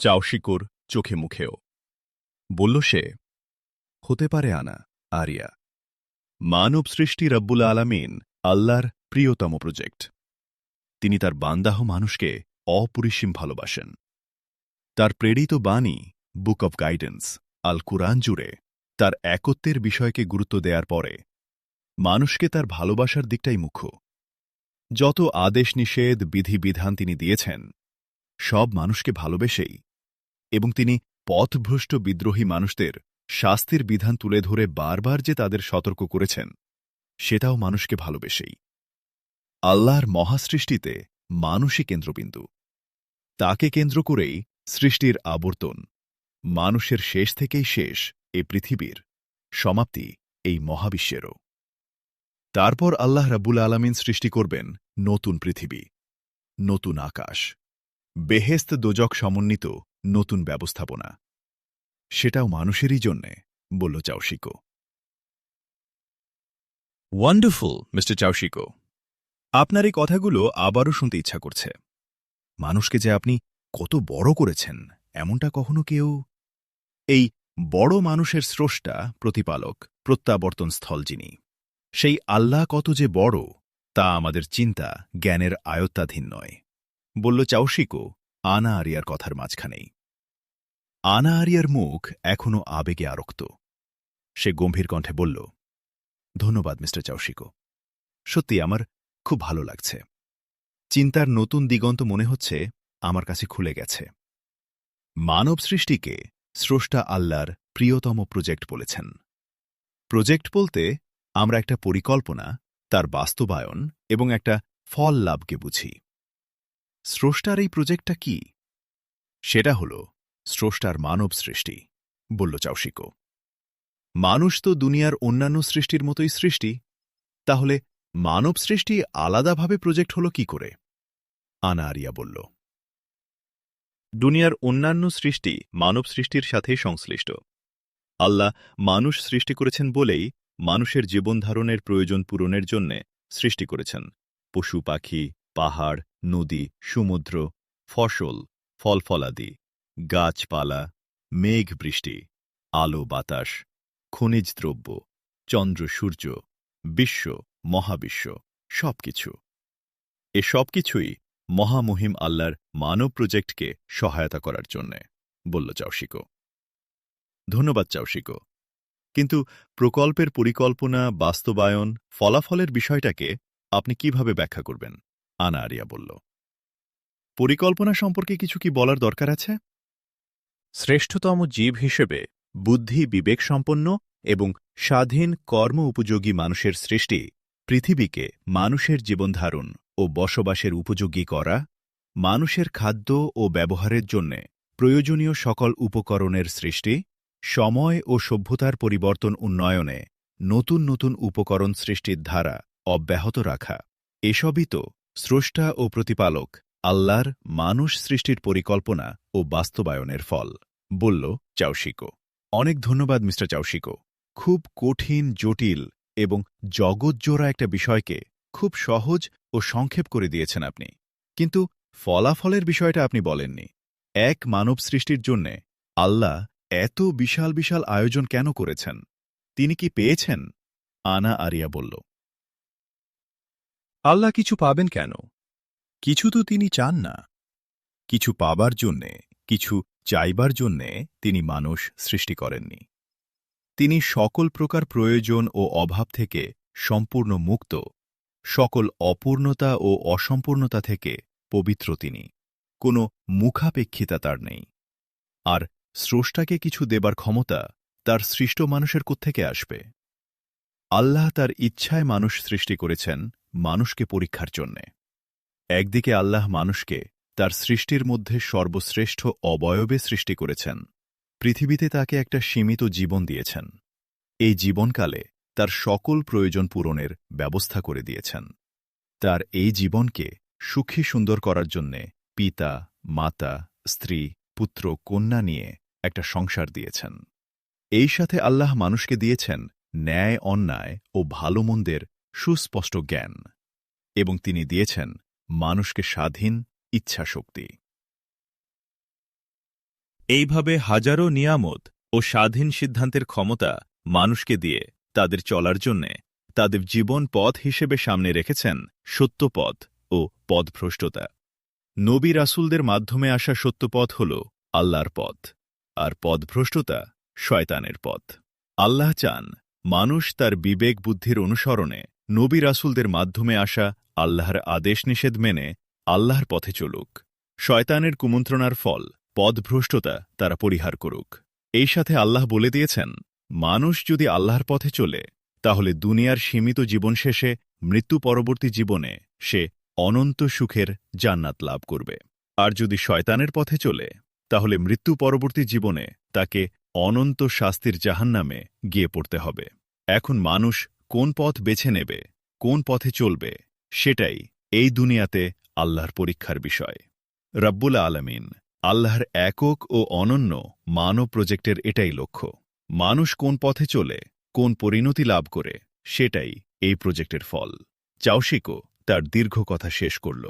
চাওশিকোর চোখে মুখেও। বলল সে, হতে পারে আনা আরিয়া, মানব সৃষ্টি রব্বুল আলামিন আল্লাহর প্রিয়তম প্রজেক্ট। তিনি তার বান্দাহ মানুষকে অপরিসীম ভালোবাসেন। তার প্রেরিত বাণী বুক অব গাইডেন্স আল কুরআন জুড়ে তার একত্বের বিষয়কে গুরুত্ব দেওয়ার পরে মানুষকে তার ভালোবাসার দিকটাই মুখ্য। যত আদেশ নিষেধ বিধিবিধান তিনি দিয়েছেন সব মানুষকে ভালোবেসেই, এবং তিনি পথভ্রষ্ট বিদ্রোহী মানুষদের শাস্তির বিধান তুলে ধরে বারবার যে তাদের সতর্ক করেছেন সেটাও মানুষকে ভালোবেসেই। আল্লাহর মহাসৃষ্টিতে মানুষই কেন্দ্রবিন্দু। তাকে কেন্দ্র করেই সৃষ্টির আবর্তন। মানুষের শেষ থেকেই শেষ এই পৃথিবীর সমাপ্তি এই মহাবিশ্বেরও। তারপর আল্লাহ রাব্বুল আলামিন সৃষ্টি করবেন নতুন পৃথিবী, নতুন আকাশ, বেহেশত দোজক সমন্বিত নতুন ব্যবস্থাপনা। সেটাও মানুষেরই জন্যে, বলল চাওশিকো। Wonderful, mister চাওশিকো। আপনার এই কথাগুলো আবারও শুনতে ইচ্ছা করছে। মানুষকে যে আপনি কত বড় করেছেন এমনটা কখনো কেউ... এই বড় মানুষের স্রষ্টা, প্রতিপালক, প্রত্যাবর্তন স্থল যিনি, সেই আল্লাহ কত যে বড় তা আমাদের চিন্তা জ্ঞানের আয়ত্তাধীন নয়, বলল চাওশিকো আনা আরিয়ার কথার মাঝখানেই। আনা আরিয়ার মুখ এখনও আবেগে আরক্ত। সে গম্ভীর কণ্ঠে বলল, ধন্যবাদ মিস্টার চাওশিকো। সত্যি আমার খুব ভালো লাগছে। চিন্তার নতুন দিগন্ত মনে হচ্ছে আমার কাছে খুলে গেছে। মানব সৃষ্টিকে স্রষ্টা আল্লাহর প্রিয়তম প্রজেক্ট বলেছেন। প্রজেক্ট বলতে আমরা একটা পরিকল্পনা, তার বাস্তবায়ন এবং একটা ফল লাভকে বুঝি। স্রষ্টার এই প্রজেক্টটা কি? সেটা হল স্রষ্টার মানব সৃষ্টি, বলল চাওশিকো। মানুষ তো দুনিয়ার অন্যান্য সৃষ্টির মতোই সৃষ্টি, তাহলে মানব সৃষ্টি আলাদাভাবে প্রজেক্ট হল কি করে? আনা আরিয়া বলল, দুনিয়ার অন্যান্য সৃষ্টি মানব সৃষ্টির সাথেই সংশ্লিষ্ট। আল্লাহ মানুষ সৃষ্টি করেছেন বলেই মানুষের জীবনধারণের প্রয়োজন পূরণের জন্যে সৃষ্টি করেছেন পশু পাখি, পাহাড়, নদী, সমুদ্র, ফসল, ফলফলাদি, গাছপালা, মেঘ বৃষ্টি, আলো বাতাস, খনিজ দ্রব্য, চন্দ্র সূর্য, বিশ্ব, মহাবিশ্ব, সবকিছু। এ সবকিছুই মহামহিম আল্লাহর মানব প্রজেক্টকে সহায়তা করার জন্যে, বলল চাওশিকো। ধন্যবাদ চাওশিকো, কিন্তু প্রকল্পের পরিকল্পনা, বাস্তবায়ন, ফলাফলের বিষয়টাকে আপনি কিভাবে ব্যাখ্যা করবেন? আনা আরিয়া বলল। পরিকল্পনা সম্পর্কে কিছু কি বলার দরকার আছে? শ্রেষ্ঠতম জীব হিসেবে বুদ্ধি বিবেক সম্পন্ন এবং স্বাধীন কর্ম উপযোগী মানুষের সৃষ্টি, পৃথিবীকে মানুষের জীবনধারণ ও বসবাসের উপযোগী করা, মানুষের খাদ্য ও ব্যবহারের জন্যে প্রয়োজনীয় সকল উপকরণের সৃষ্টি, সময় ও সভ্যতার পরিবর্তন উন্নয়নে নতুন নতুন উপকরণ সৃষ্টির ধারা অব্যাহত রাখা, এসবই তো স্রষ্টা ও প্রতিপালক আল্লাহর মানুষ সৃষ্টির পরিকল্পনা ও বাস্তবায়নের ফল, বলল চাওশিকো। অনেক ধন্যবাদ মিস্টার চাওশিকো। খুব কঠিন, জটিল এবং জগৎজোড়া একটা বিষয়কে খুব সহজ ও সংক্ষেপ করে দিয়েছেন আপনি। কিন্তু ফলাফলের বিষয়টা আপনি বলেননি। এক মানব সৃষ্টির জন্যে আল্লাহ এত বিশাল বিশাল আয়োজন কেন করেছেন? তিনি কি পেয়েছেন? আনা আরিয়া বলল, আল্লাহ কিছু পাবেন কেন? কিছু তো তিনি চান না। কিছু পাবার জন্যে, কিছু চাইবার জন্যে তিনি মানুষ সৃষ্টি করেননি। তিনি সকল প্রকার প্রয়োজন ও অভাব থেকে সম্পূর্ণ মুক্ত, সকল অপূর্ণতা ও অসম্পূর্ণতা থেকে পবিত্র তিনি। কোনো মুখাপেক্ষিতা তার নেই। আর স্রষ্টাকে কিছু দেবার ক্ষমতা তার সৃষ্ট মানুষের কোত্থেকে আসবে? আল্লাহ তার ইচ্ছায় মানুষ সৃষ্টি করেছেন মানুষকে পরীক্ষার জন্যে। একদিকে আল্লাহ মানুষকে তার সৃষ্টির মধ্যে সর্বশ্রেষ্ঠ অবয়বে সৃষ্টি করেছেন। পৃথিবীতে তাকে একটা সীমিত জীবন দিয়েছেন। এই জীবনকালে তার সকল প্রয়োজন পূরণের ব্যবস্থা করে দিয়েছেন। তার এই জীবনকে সুখী সুন্দর করার জন্যে পিতা, মাতা, স্ত্রী, পুত্র, কন্যা নিয়ে একটা সংসার দিয়েছেন। এই সাথে আল্লাহ মানুষকে দিয়েছেন ন্যায় অন্যায় ও ভালো মন্দের সুস্পষ্ট জ্ঞান, এবং তিনি দিয়েছেন মানুষকে স্বাধীন ইচ্ছাশক্তি। এইভাবে হাজারো নিয়ামত ও স্বাধীন সিদ্ধান্তের ক্ষমতা মানুষকে দিয়ে তাদের চলার জন্যে তাদের জীবন পথ হিসেবে সামনে রেখেছেন সত্যপথ ও পথভ্রষ্টতা। নবী রাসূলদের মাধ্যমে আসা সত্যপথ হল আল্লাহর পথ, আর পথভ্রষ্টতা শয়তানের পথ। আল্লাহ চান মানুষ তার বিবেক বুদ্ধির অনুসরণে নবী রাসূলদের মাধ্যমে আসা আল্লাহর আদেশ নিষেধ মেনে আল্লাহর পথে চলুক। শয়তানের কুমন্ত্রণার ফল পথভ্রষ্টতা তারা পরিহার করুক। এই সাথে আল্লাহ বলে দিয়েছেন, মানুষ যদি আল্লাহর পথে চলে তাহলে দুনিয়ার সীমিত জীবন শেষে মৃত্যু পরবর্তী জীবনে সে অনন্ত সুখের জান্নাত লাভ করবে। আর যদি শয়তানের পথে চলে তাহলে মৃত্যু পরবর্তী জীবনে তাকে অনন্ত শাস্তির জাহান্নামে গিয়ে পড়তে হবে। এখন মানুষ কোন পথ বেছে নেবে, কোন পথে চলবে, সেটাই এই দুনিয়াতে আল্লাহর পরীক্ষার বিষয়। রব্বুল আলামিন আল্লাহর একক ও অনন্য মানব প্রজেক্টের এটাই লক্ষ্য। মানুষ কোন পথে চলে, কোন পরিণতি লাভ করে, সেটাই এই প্রজেক্টের ফল। চাওশিকো তার দীর্ঘ কথা শেষ করল।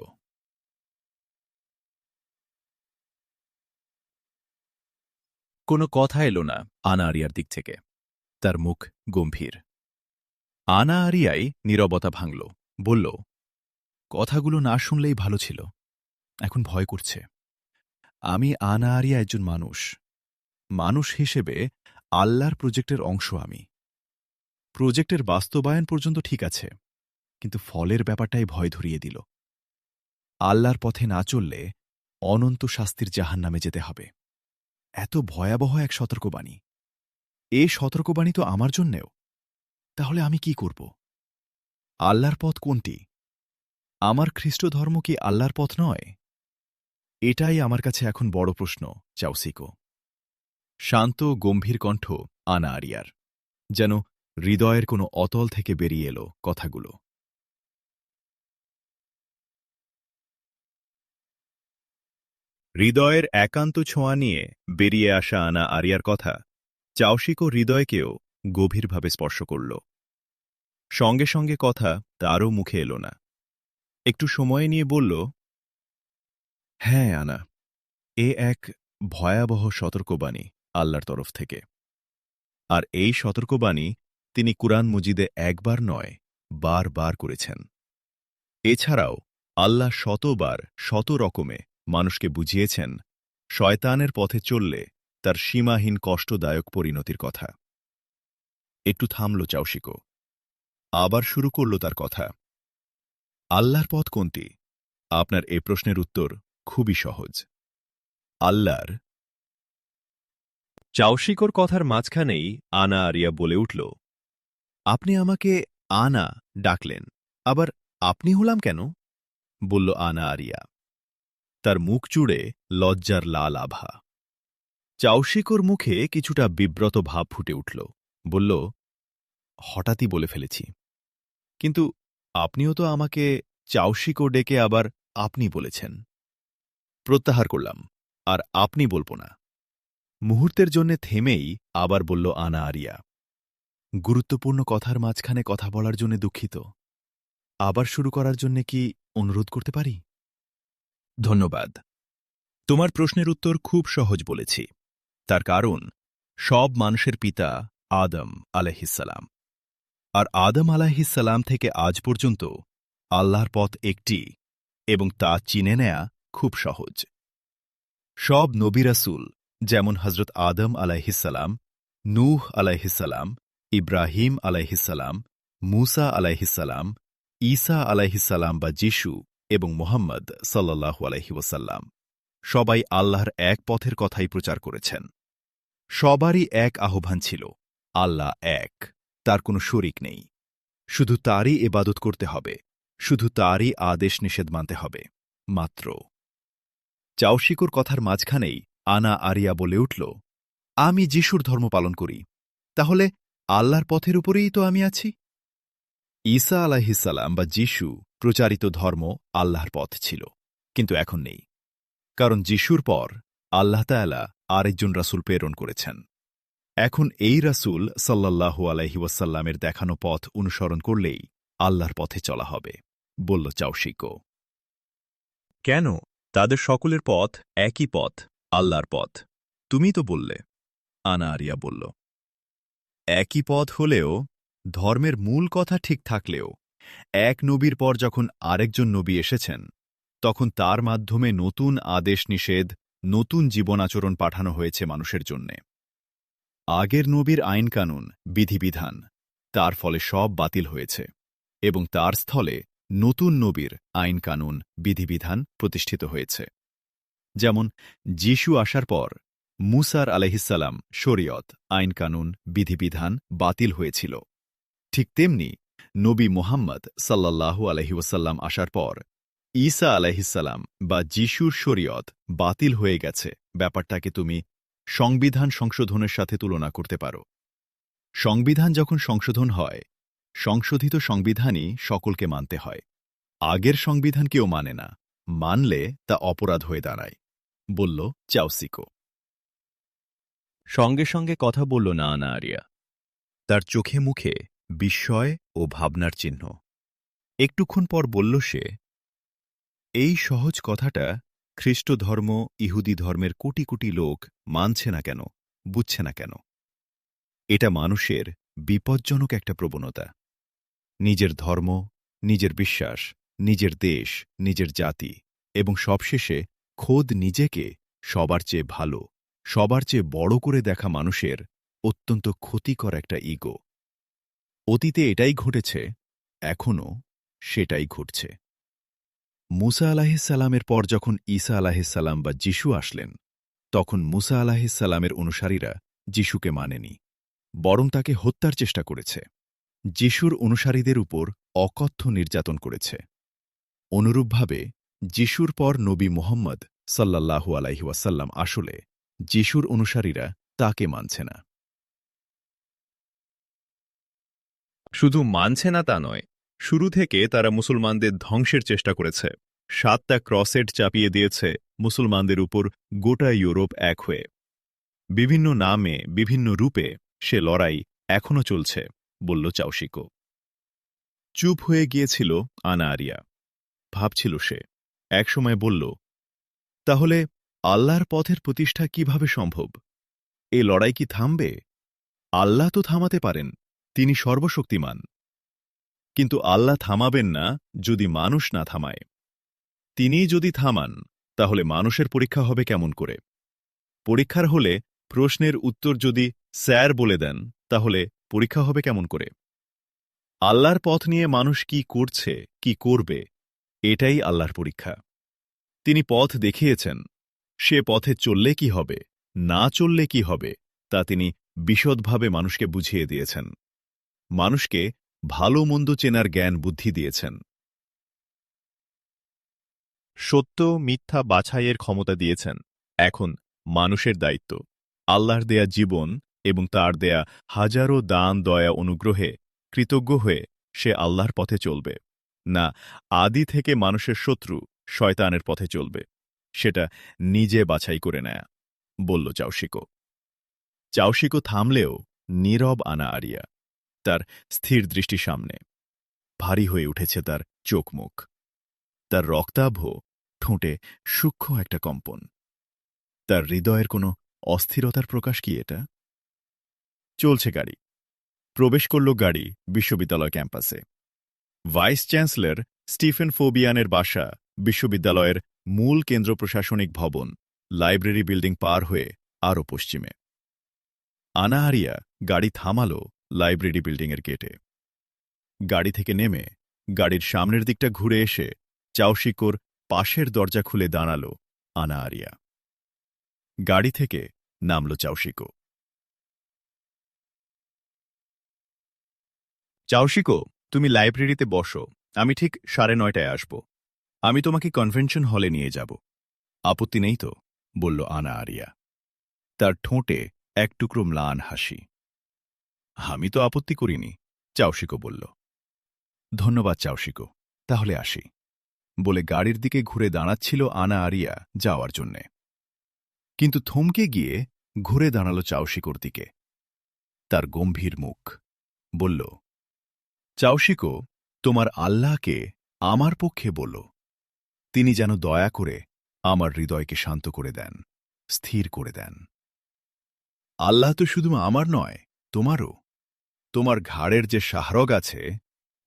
কোনো কথা এলো না আনা আরিয়ার দিক থেকে। তার মুখ গম্ভীর। আনা আরিয়াই নীরবতা ভাঙল, বলল, কথাগুলো না শুনলেই ভালো ছিল, এখন ভয় করছে। আমি আনা আরিয়া একজন মানুষ। মানুষ হিসেবে আল্লাহর প্রজেক্টের অংশ আমি। প্রজেক্টের বাস্তবায়ন পর্যন্ত ঠিক আছে, কিন্তু ফলের ব্যাপারটাই ভয় ধরিয়ে দিল। আল্লাহর পথে না চললে অনন্ত শাস্তির জাহান্নামে যেতে হবে। এত ভয়াবহ এক সতর্কবাণী। এ সতর্কবাণী তো আমার জন্যেও। তাহলে আমি কি করব? আল্লাহর পথ কোনটি? আমার খ্রিস্ট ধর্ম কি আল্লাহর পথ নয়? এটাই আমার কাছে এখন বড় প্রশ্ন, চাওসিকো। শান্ত গম্ভীর কণ্ঠ আনা আরিয়ার, যেন হৃদয়ের কোনো অতল থেকে বেরিয়ে এলো কথাগুলো। হৃদয়ের একান্ত ছোঁয়া নিয়ে বেরিয়ে আসা আনা আরিয়ার কথা চাওশিকো হৃদয়কেও গভীরভাবে স্পর্শ করল। সঙ্গে সঙ্গে কথা তারও মুখে এলো না। একটু সময় নিয়ে বলল, হ্যাঁ আনা, এ এক ভয়াবহ সতর্কবাণী আল্লাহর তরফ থেকে। আর এই সতর্কবাণী তিনি কুরআন মজিদে একবার নয়, বারবার করেছেন। এছাড়াও আল্লাহ শতবার শত রকমে মানুষকে বুঝিয়েছেন শয়তানের পথে চললে তার সীমাহীন কষ্টদায়ক পরিণতির কথা। একটু থামল চাওশিকো, আবার শুরু করল তার কথা। আল্লাহর পথ কোনটি? আপনার এ প্রশ্নের উত্তর খুবই সহজ। আল্লাহর। চাওশিকোর কথার মাঝখানেই আনা আরিয়া বলে উঠল, আপনি আমাকে আনা ডাকলেন, আবার আপনি হলাম কেন? বলল আনা আরিয়া। তার মুখ জুড়ে লজ্জার লাল আভা। চাওশিকোর মুখে কিছুটা বিব্রত ভাব ফুটে উঠল। বলল, হঠাৎই বলে ফেলেছি। কিন্তু আপনিও তো আমাকে চাওশিকো ডেকে আবার আপনি বলেছেন। প্রত্যাহার করলাম, আর আপনি বলব না। মুহূর্তের জন্যে থেমেই আবার বলল আনা আরিয়া, গুরুত্বপূর্ণ কথার মাঝখানে কথা বলার জন্য দুঃখিত। আবার শুরু করার জন্য কি অনুরোধ করতে পারি? ধন্যবাদ। তোমার প্রশ্নের উত্তর খুব সহজ বলেছি। তার কারণ সব মানুষের পিতা আদম আলাইহিসসালাম। আর আদম আলাইহিসসালাম থেকে আজ পর্যন্ত আল্লাহর পথ একটি, এবং তা চিনে নেয়া খুব সহজ। সব নবী রাসূল, যেমন হজরত আদম আলাইহিসসালাম, নূহ আলাইহিসসালাম, ইব্রাহিম আলাইহিসসালাম, মূসা আলাইহিসসালাম, ঈসা আলাইহিসসালাম বা যিশু এবং মুহাম্মদ সাল্লাল্লাহু আলাইহি ওয়াসাল্লাম, সবাই আল্লাহর এক পথের কথাই প্রচার করেছেন। সবারই এক আহ্বান ছিল, আল্লাহ এক, তার কোনো শরিক নেই। শুধু তারই ইবাদত করতে হবে, শুধু তারই আদেশ নিষেধ মানতে হবে, মাত্র। চাওশিকুর কথার মাঝখানেই আনা আরিয়া বলে উঠল, আমি যিশুর ধর্ম পালন করি, তাহলে আল্লাহর পথের উপরেই তো আমি আছি। ঈসা আলাইহিসসালাম বা যিশু প্রচারিত ধর্ম আল্লাহর পথ ছিল, কিন্তু এখন নেই, কারণ যিশুর পর আল্লাহ তাআলা আরেকজন রাসূল প্রেরণ করেছেন। এখন এই রাসূল সাল্লাল্লাহু আলাইহি ওয়াসাল্লামের দেখানো পথ অনুসরণ করলেই আল্লাহর পথে চলা হবে, বলল চাওশিকো। কেন? তাদের সকলের পথ একই পথ, আল্লাহর পথ। তুমি তো বললে, আনা আরিয়া বলল। একই পথ হলেও, ধর্মের মূল কথা ঠিক থাকলেও, এক নবীর পর যখন আরেকজন নবী এসেছেন, তখন তার মাধ্যমে নতুন আদেশ নিষেধ, নতুন জীবন আচরণ পাঠানো হয়েছে মানুষের জন্যে। আগের নবীর আইনকানুন, বিধিবিধান, তার ফলে সব বাতিল হয়েছে, এবং তার স্থলে নতুন নবীর আইনকানুন, বিধিবিধান প্রতিষ্ঠিত হয়েছে। যেমন যিশু আসার পর মুসার আলাইহিসসালাম শরীয়ত, আইনকানুন, বিধিবিধান বাতিল হয়েছিল, ঠিক তেমনি নবী মুহাম্মদ সাল্লাল্লাহু আলাইহি ওয়াসাল্লাম আসার পর ঈসা আলাইহিসসালাম বা যিশুর শরীয়ত বাতিল হয়ে গেছে। ব্যাপারটাকে তুমি সংবিধান সংশোধনের সাথে তুলনা করতে পারো। সংবিধান যখন সংশোধন হয়, সংশোধিত সংবিধানই সকলকে মানতে হয়। আগের সংবিধান কেউ মানে না, মানলে তা অপরাধ হয়ে দাঁড়ায়, বলল চাওসিকো। সঙ্গে সঙ্গে কথা বলল না আনা আরিয়া। তার চোখে মুখে বিস্ময় ও ভাবনার চিহ্ন। একটুক্ষণ পর বলল সে, এই সহজ কথাটা খ্রিস্ট ধর্ম, ইহুদি ধর্মের কোটি কোটি লোক মানছে না কেন, বুঝছে না কেন? এটা মানুষের বিপজ্জনক একটা প্রবণতা। নিজের ধর্ম, নিজের বিশ্বাস, নিজের দেশ, নিজের জাতি এবং সবশেষে খোদ নিজেকে সবার চেয়ে ভালো, সবার চেয়ে বড় করে দেখা মানুষের অত্যন্ত ক্ষতিকর একটা ইগো। অতীতে এটাই ঘটেছে, এখনও সেটাই ঘটছে। মুসা আলাহিসাল্লামের পর যখন ঈসা আলাহিসাল্লাম বা যিশু আসলেন, তখন মুসা আলাহিসাল্লামের অনুসারীরা যিশুকে মানেনি, বরং তাকে হত্যার চেষ্টা করেছে। যিশুর অনুসারীদের উপর অকথ্য নির্যাতন করেছে। অনুরূপভাবে যিশুর পর নবী মুহাম্মদ সাল্লাল্লাহু আলাইহি ওয়াসাল্লাম আসলে যিশুর অনুসারীরা তাকে মানছে না। শুধু মানছে না তা নয়, শুরু থেকে তারা মুসলমানদের ধ্বংসের চেষ্টা করেছে। 7টা ক্রসেড চাপিয়ে দিয়েছে মুসলমানদের উপর গোটা ইউরোপ এক হয়ে। বিভিন্ন নামে, বিভিন্ন রূপে সে লড়াই এখনও চলছে, বলল চাওশিকো। চুপ হয়ে গিয়েছিল আনা আরিয়া। ভাবছিল সে। একসময় বলল, তাহলে আল্লাহর পথের প্রতিষ্ঠা কিভাবে সম্ভব? এ লড়াই কি থামবে? আল্লাহ তো থামাতে পারেন, তিনি সর্বশক্তিমান। কিন্তু আল্লাহ থামাবেন না যদি মানুষ না থামায়। তিনিই যদি থামান, তাহলে মানুষের পরীক্ষা হবে কেমন করে? পরীক্ষার হলে প্রশ্নের উত্তর যদি স্যার বলে দেন, তাহলে পরীক্ষা হবে কেমন করে? আল্লাহর পথ নিয়ে মানুষ কি করছে, কি করবে, এটাই আল্লাহর পরীক্ষা। তিনি পথ দেখিয়েছেন, সে পথে চললে কি হবে, না চললে কি হবে, তা তিনি বিশদভাবে মানুষকে বুঝিয়ে দিয়েছেন। মানুষকে ভালো মন্দ চেনার জ্ঞান বুদ্ধি দিয়েছেন। সত্য মিথ্যা বাছাইয়ের ক্ষমতা দিয়েছেন। এখন মানুষের দায়িত্ব আল্লাহর দেয়া জীবন এবং তার দেয়া হাজারো দান, দয়া, অনুগ্রহে কৃতজ্ঞ হয়ে সে আল্লাহর পথে চলবে, না আদি থেকে মানুষের শত্রু শয়তানের পথে চলবে, সেটা নিজে বাছাই করে নেয়া, বলল চাওশিকো। চাওশিকো থামলেও নীরব আনা আরিয়া। তার স্থির দৃষ্টি সামনে। ভারী হয়ে উঠেছে তার চোখ মুখ। তার রক্তাভ ঠোঁটে সূক্ষ্ম একটা কম্পন। তার হৃদয়ের কোনো অস্থিরতার প্রকাশ কি এটা? চলছে গাড়ি। প্রবেশ করল গাড়ি বিশ্ববিদ্যালয় ক্যাম্পাসে। ভাইস চ্যান্সেলর স্টিফেন ফোবিয়ানের বাসা, বিশ্ববিদ্যালয়ের মূল কেন্দ্র প্রশাসনিক ভবন, লাইব্রেরি বিল্ডিং পার হয়ে আরও পশ্চিমে। আনা আরিয়া গাড়ি থামাল লাইব্রেরি বিল্ডিংয়ের গেটে। গাড়ি থেকে নেমে গাড়ির সামনের দিকটা ঘুরে এসে চাওশিকোর পাশের দরজা খুলে দাঁড়াল আনা আরিয়া। গাড়ি থেকে নামল চাওশিকো। চাওশিকো, তুমি লাইব্রেরিতে বসো, আমি ঠিক 9:30টায় আসব। আমি তোমাকে কনভেনশন হলে নিয়ে যাব। আপত্তি নেই তো? বলল আনা আরিয়া। তার ঠোঁটে এক টুকরো ম্লান হাসি। আমি তো আপত্তি করিনি, চাওশিকো বলল। ধন্যবাদ চাওশিকো, তাহলে আসি, বলে গাড়ির দিকে ঘুরে দাঁড়াচ্ছিল আনা আরিয়া যাওয়ার জন্যে। কিন্তু থমকে গিয়ে ঘুরে দাঁড়াল চাওশিকোর দিকে। তার গম্ভীর মুখ বলল, চাওশিকো, তোমার আল্লাহকে আমার পক্ষে বলো, তিনি যেন দয়া করে আমার হৃদয়কে শান্ত করে দেন, স্থির করে দেন। আল্লাহ তো শুধু আমার নয়, তোমারও। তোমার ঘাড়ের যে শাহরগ আছে,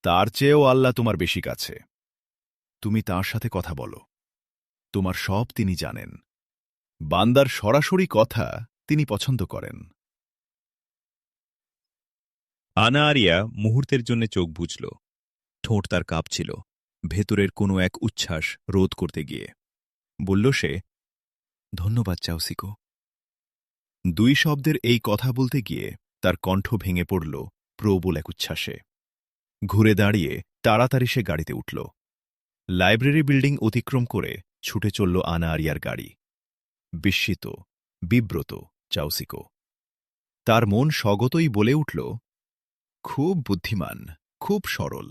তার চেয়েও আল্লাহ তোমার বেশি কাছে। তুমি তাঁর সাথে কথা বলো, তোমার সব তিনি জানেন। বান্দার সরাসরি কথা তিনি পছন্দ করেন। আনা আরিয়া মুহূর্তের জন্য চোখ বুজল। ঠোঁট তার কাঁপছিল, ভেতরের কোনো এক উচ্ছ্বাস রোধ করতে গিয়ে। বলল সে, ধন্যবাদ চাওশিকো। 2 শব্দের এই কথা বলতে গিয়ে তার কণ্ঠ ভেঙে পড়ল প্রবল এক উচ্ছ্বাসে। ঘুরে দাঁড়িয়ে তাড়াতাড়ি সে গাড়িতে উঠল। লাইব্রেরি বিল্ডিং অতিক্রম করে ছুটে চলল আনা আরিয়ার গাড়ি। বিস্মিত, বিব্রত চাওশিকো। তার মন স্বগতই বলে উঠল, খুব বুদ্ধিমান, খুব সরল,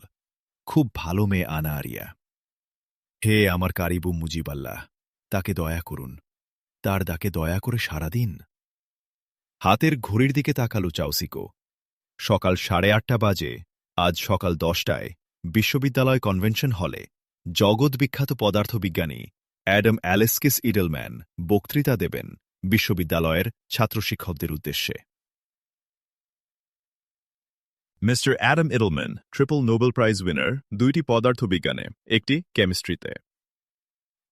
খুব ভালো মেয়ে আনা আরিয়া। হে আমার কারিবু মুজিবাল্লাহ, তাকে দয়া করুন, তার ডাকে দয়া করে সারা দিন। হাতের ঘড়ির দিকে তাকালো চাওশিকো। সকাল 8:30 বাজে। আজ সকাল 10টায় বিশ্ববিদ্যালয় কনভেনশন হলে জগৎবিখ্যাত পদার্থবিজ্ঞানী অ্যাডাম অ্যালেস্কিস ইডেলম্যান বক্তৃতা দেবেন বিশ্ববিদ্যালয়ের ছাত্রশিক্ষকদের উদ্দেশ্যে। Mister Adam Edelman, triple Nobel prize winner, 2টি পদার্থবিজ্ঞানে, একটি কেমিস্ট্রিতে।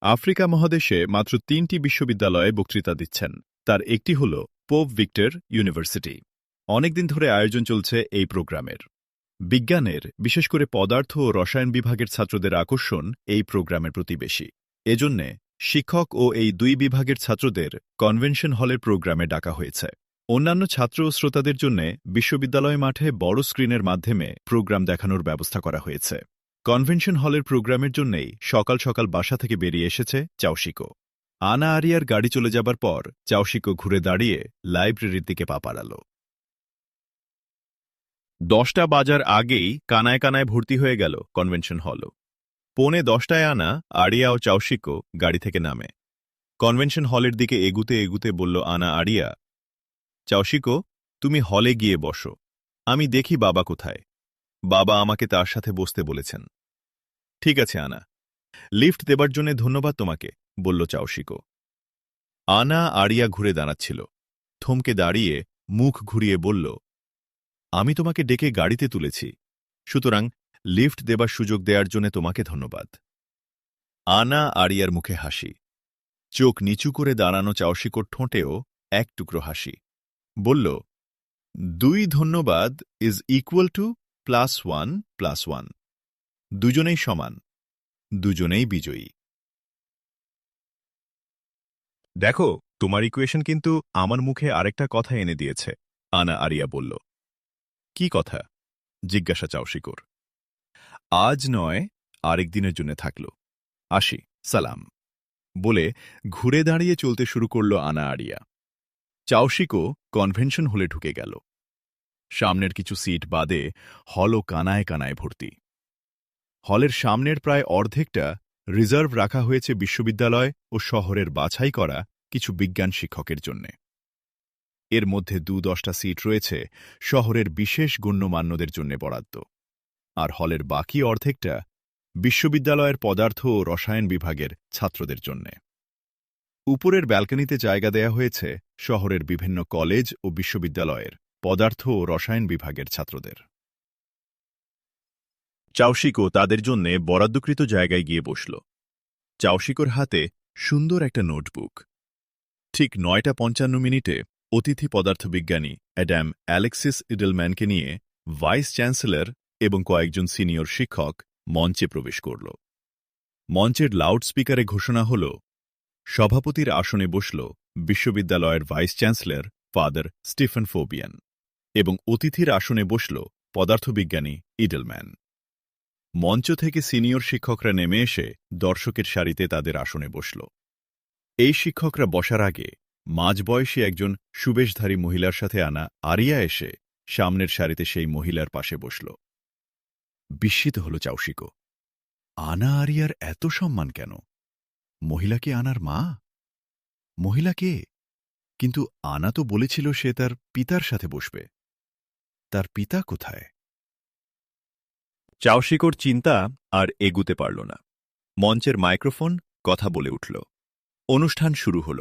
আফ্রিকা মহাদেশে মাত্র 3টি বিশ্ববিদ্যালয়ে বক্তৃতা দিচ্ছেন। তার একটি হল পোপ ভিক্টর ইউনিভার্সিটি। অনেকদিন ধরে আয়োজন চলছে এই প্রোগ্রামের। বিজ্ঞানের, বিশেষ করে পদার্থ ও রসায়ন বিভাগের ছাত্রদের আকর্ষণ এই প্রোগ্রামের প্রতি বেশি। এজন্যে শিক্ষক ও এই 2 বিভাগের ছাত্রদের কনভেনশন হলের প্রোগ্রামে ডাকা হয়েছে। অন্যান্য ছাত্র ও শ্রোতাদের জন্য বিশ্ববিদ্যালয় মাঠে বড় স্ক্রিনের মাধ্যমে প্রোগ্রাম দেখানোর ব্যবস্থা করা হয়েছে। কনভেনশন হলের প্রোগ্রামের জন্যই সকাল সকাল বাসা থেকে বেরিয়ে এসেছে চাওশিকো। আনা আরিয়ার গাড়ি চলে যাবার পর চাওশিকো ঘুরে দাঁড়িয়ে লাইব্রেরির দিকে পা বাড়াল। 10টা বাজার আগেই কানায় কানায় ভর্তি হয়ে গেল কনভেনশন হল। 9:45 আনা আরিয়া ও চাওশিকো গাড়ি থেকে নামে। কনভেনশন হলের দিকে এগুতে এগুতে বলল আনা আরিয়া, চাওশিকো, তুমি হলে গিয়ে বসো, আমি দেখি বাবা কোথায়। বাবা আমাকে তার সাথে বসতে বলেছেন। ঠিক আছে আনা, লিফট দেবার জন্য ধন্যবাদ তোমাকে, বলল চাওশিকো। আনা আরিয়া ঘুরে দাঁড়াচ্ছিল। থমকে দাঁড়িয়ে মুখ ঘুরিয়ে বলল, আমি তোমাকে ডেকে গাড়িতে তুলেছি, সুতরাং লিফট দেবার সুযোগ দেওয়ার জন্য তোমাকে ধন্যবাদ। আনা আরিয়ার মুখে হাসি। চোখ নিচু করে দাঁড়ানো চাওশিকোর ঠোঁটেও এক টুকরো হাসি। বলল, 2 ধন্যবাদ ইজ ইকুয়াল টু +1 +1। দুজনেই সমান, দুজনেই বিজয়ী। দেখো, তোমার ইকুয়েশন কিন্তু আমার মুখে আরেকটা কথা এনে দিয়েছে, আনা আরিয়া বলল। কি কথা? জিজ্ঞাসা চাওশিকোর। আজ নয়, আরেক দিনের জন্য থাকল। আসি, সালাম, বলে ঘুরে দাঁড়িয়ে চলতে শুরু করল আনা আরিয়া। চাওশিকো কনভেনশন হলে ঢুকে গেল। সামনের কিছু সিট বাদে হলও কানায় কানায় ভর্তি। হলের সামনের প্রায় অর্ধেকটা রিজার্ভ রাখা হয়েছে বিশ্ববিদ্যালয় ও শহরের বাছাই করা কিছু বিজ্ঞান শিক্ষকের জন্যে। এর মধ্যে 2-10টা সিট রয়েছে শহরের বিশেষ গণ্যমান্যদের জন্য বরাদ্দ, আর হলের বাকি অর্ধেকটা বিশ্ববিদ্যালয়ের পদার্থ ও রসায়ন বিভাগের ছাত্রদের জন্য। উপরের ব্যালকনিতে জায়গা দেয়া হয়েছে শহরের বিভিন্ন কলেজ ও বিশ্ববিদ্যালয়ের পদার্থ ও রসায়ন বিভাগের ছাত্রদের। চাওশিকো তাদের জন্য বরাদ্দকৃত জায়গায় গিয়ে বসল। চাওশিকোর হাতে সুন্দর একটা নোটবুক। ঠিক 9:55 অতিথি পদার্থবিজ্ঞানী অ্যাডাম অ্যালেক্সিস ইডেলম্যানকে নিয়ে ভাইস চ্যান্সেলর এবং কয়েকজন সিনিয়র শিক্ষক মঞ্চে প্রবেশ করল। মঞ্চের লাউডস্পিকারে ঘোষণা হল, সভাপতির আসনে বসল বিশ্ববিদ্যালয়ের ভাইস চ্যান্সেলর ফাদার স্টিফেন ফোবিয়ান এবং অতিথির আসনে বসল পদার্থবিজ্ঞানী ইডেলম্যান। মঞ্চ থেকে সিনিয়র শিক্ষকরা নেমে এসে দর্শকের সারিতে তাদের আসনে বসল। এই শিক্ষকরা বসার আগে মাঝবয়সী একজন সুবেশধারী মহিলার সাথে আনা আরিয়া এসে সামনের সারিতে সেই মহিলার পাশে বসল। বিস্মিত হল চাওশিকো। আনা আরিয়ার এত সম্মান কেন? মহিলা কি আনার মা? মহিলা কে? কিন্তু আনা তো বলেছিল সে তার পিতার সাথে বসবে। তার পিতা কোথায়? চাওশিকোর চিন্তা আর এগুতে পারল না। মঞ্চের মাইক্রোফোন কথা বলে উঠল। অনুষ্ঠান শুরু হল।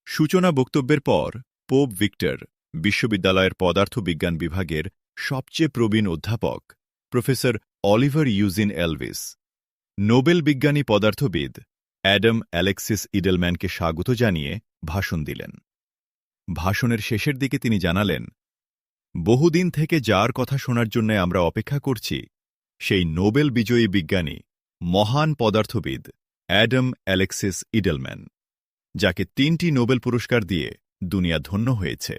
সূচনা বক্তব্যের পর পোপ ভিক্টর, বিশ্ববিদ্যালয়ের পদার্থবিজ্ঞান বিভাগের সবচেয়ে প্রবীণ অধ্যাপক professor Oliver Eugene Elvis, Nobel বিজ্ঞানী পদার্থবিদ অ্যাডাম অ্যালেক্সিস ইডেলম্যানকে স্বাগত জানিয়ে ভাষণ দিলেন। ভাষণের শেষের দিকে তিনি জানালেন, বহুদিন থেকে যার কথা শোনার জন্য আমরা অপেক্ষা করছি, সেই নোবেল বিজয়ী বিজ্ঞানী, মহান পদার্থবিদ অ্যাডাম অ্যালেক্সিস ইডেলম্যান, যাকে 3টি নোবেল পুরস্কার দিয়ে দুনিয়া ধন্য হয়েছে,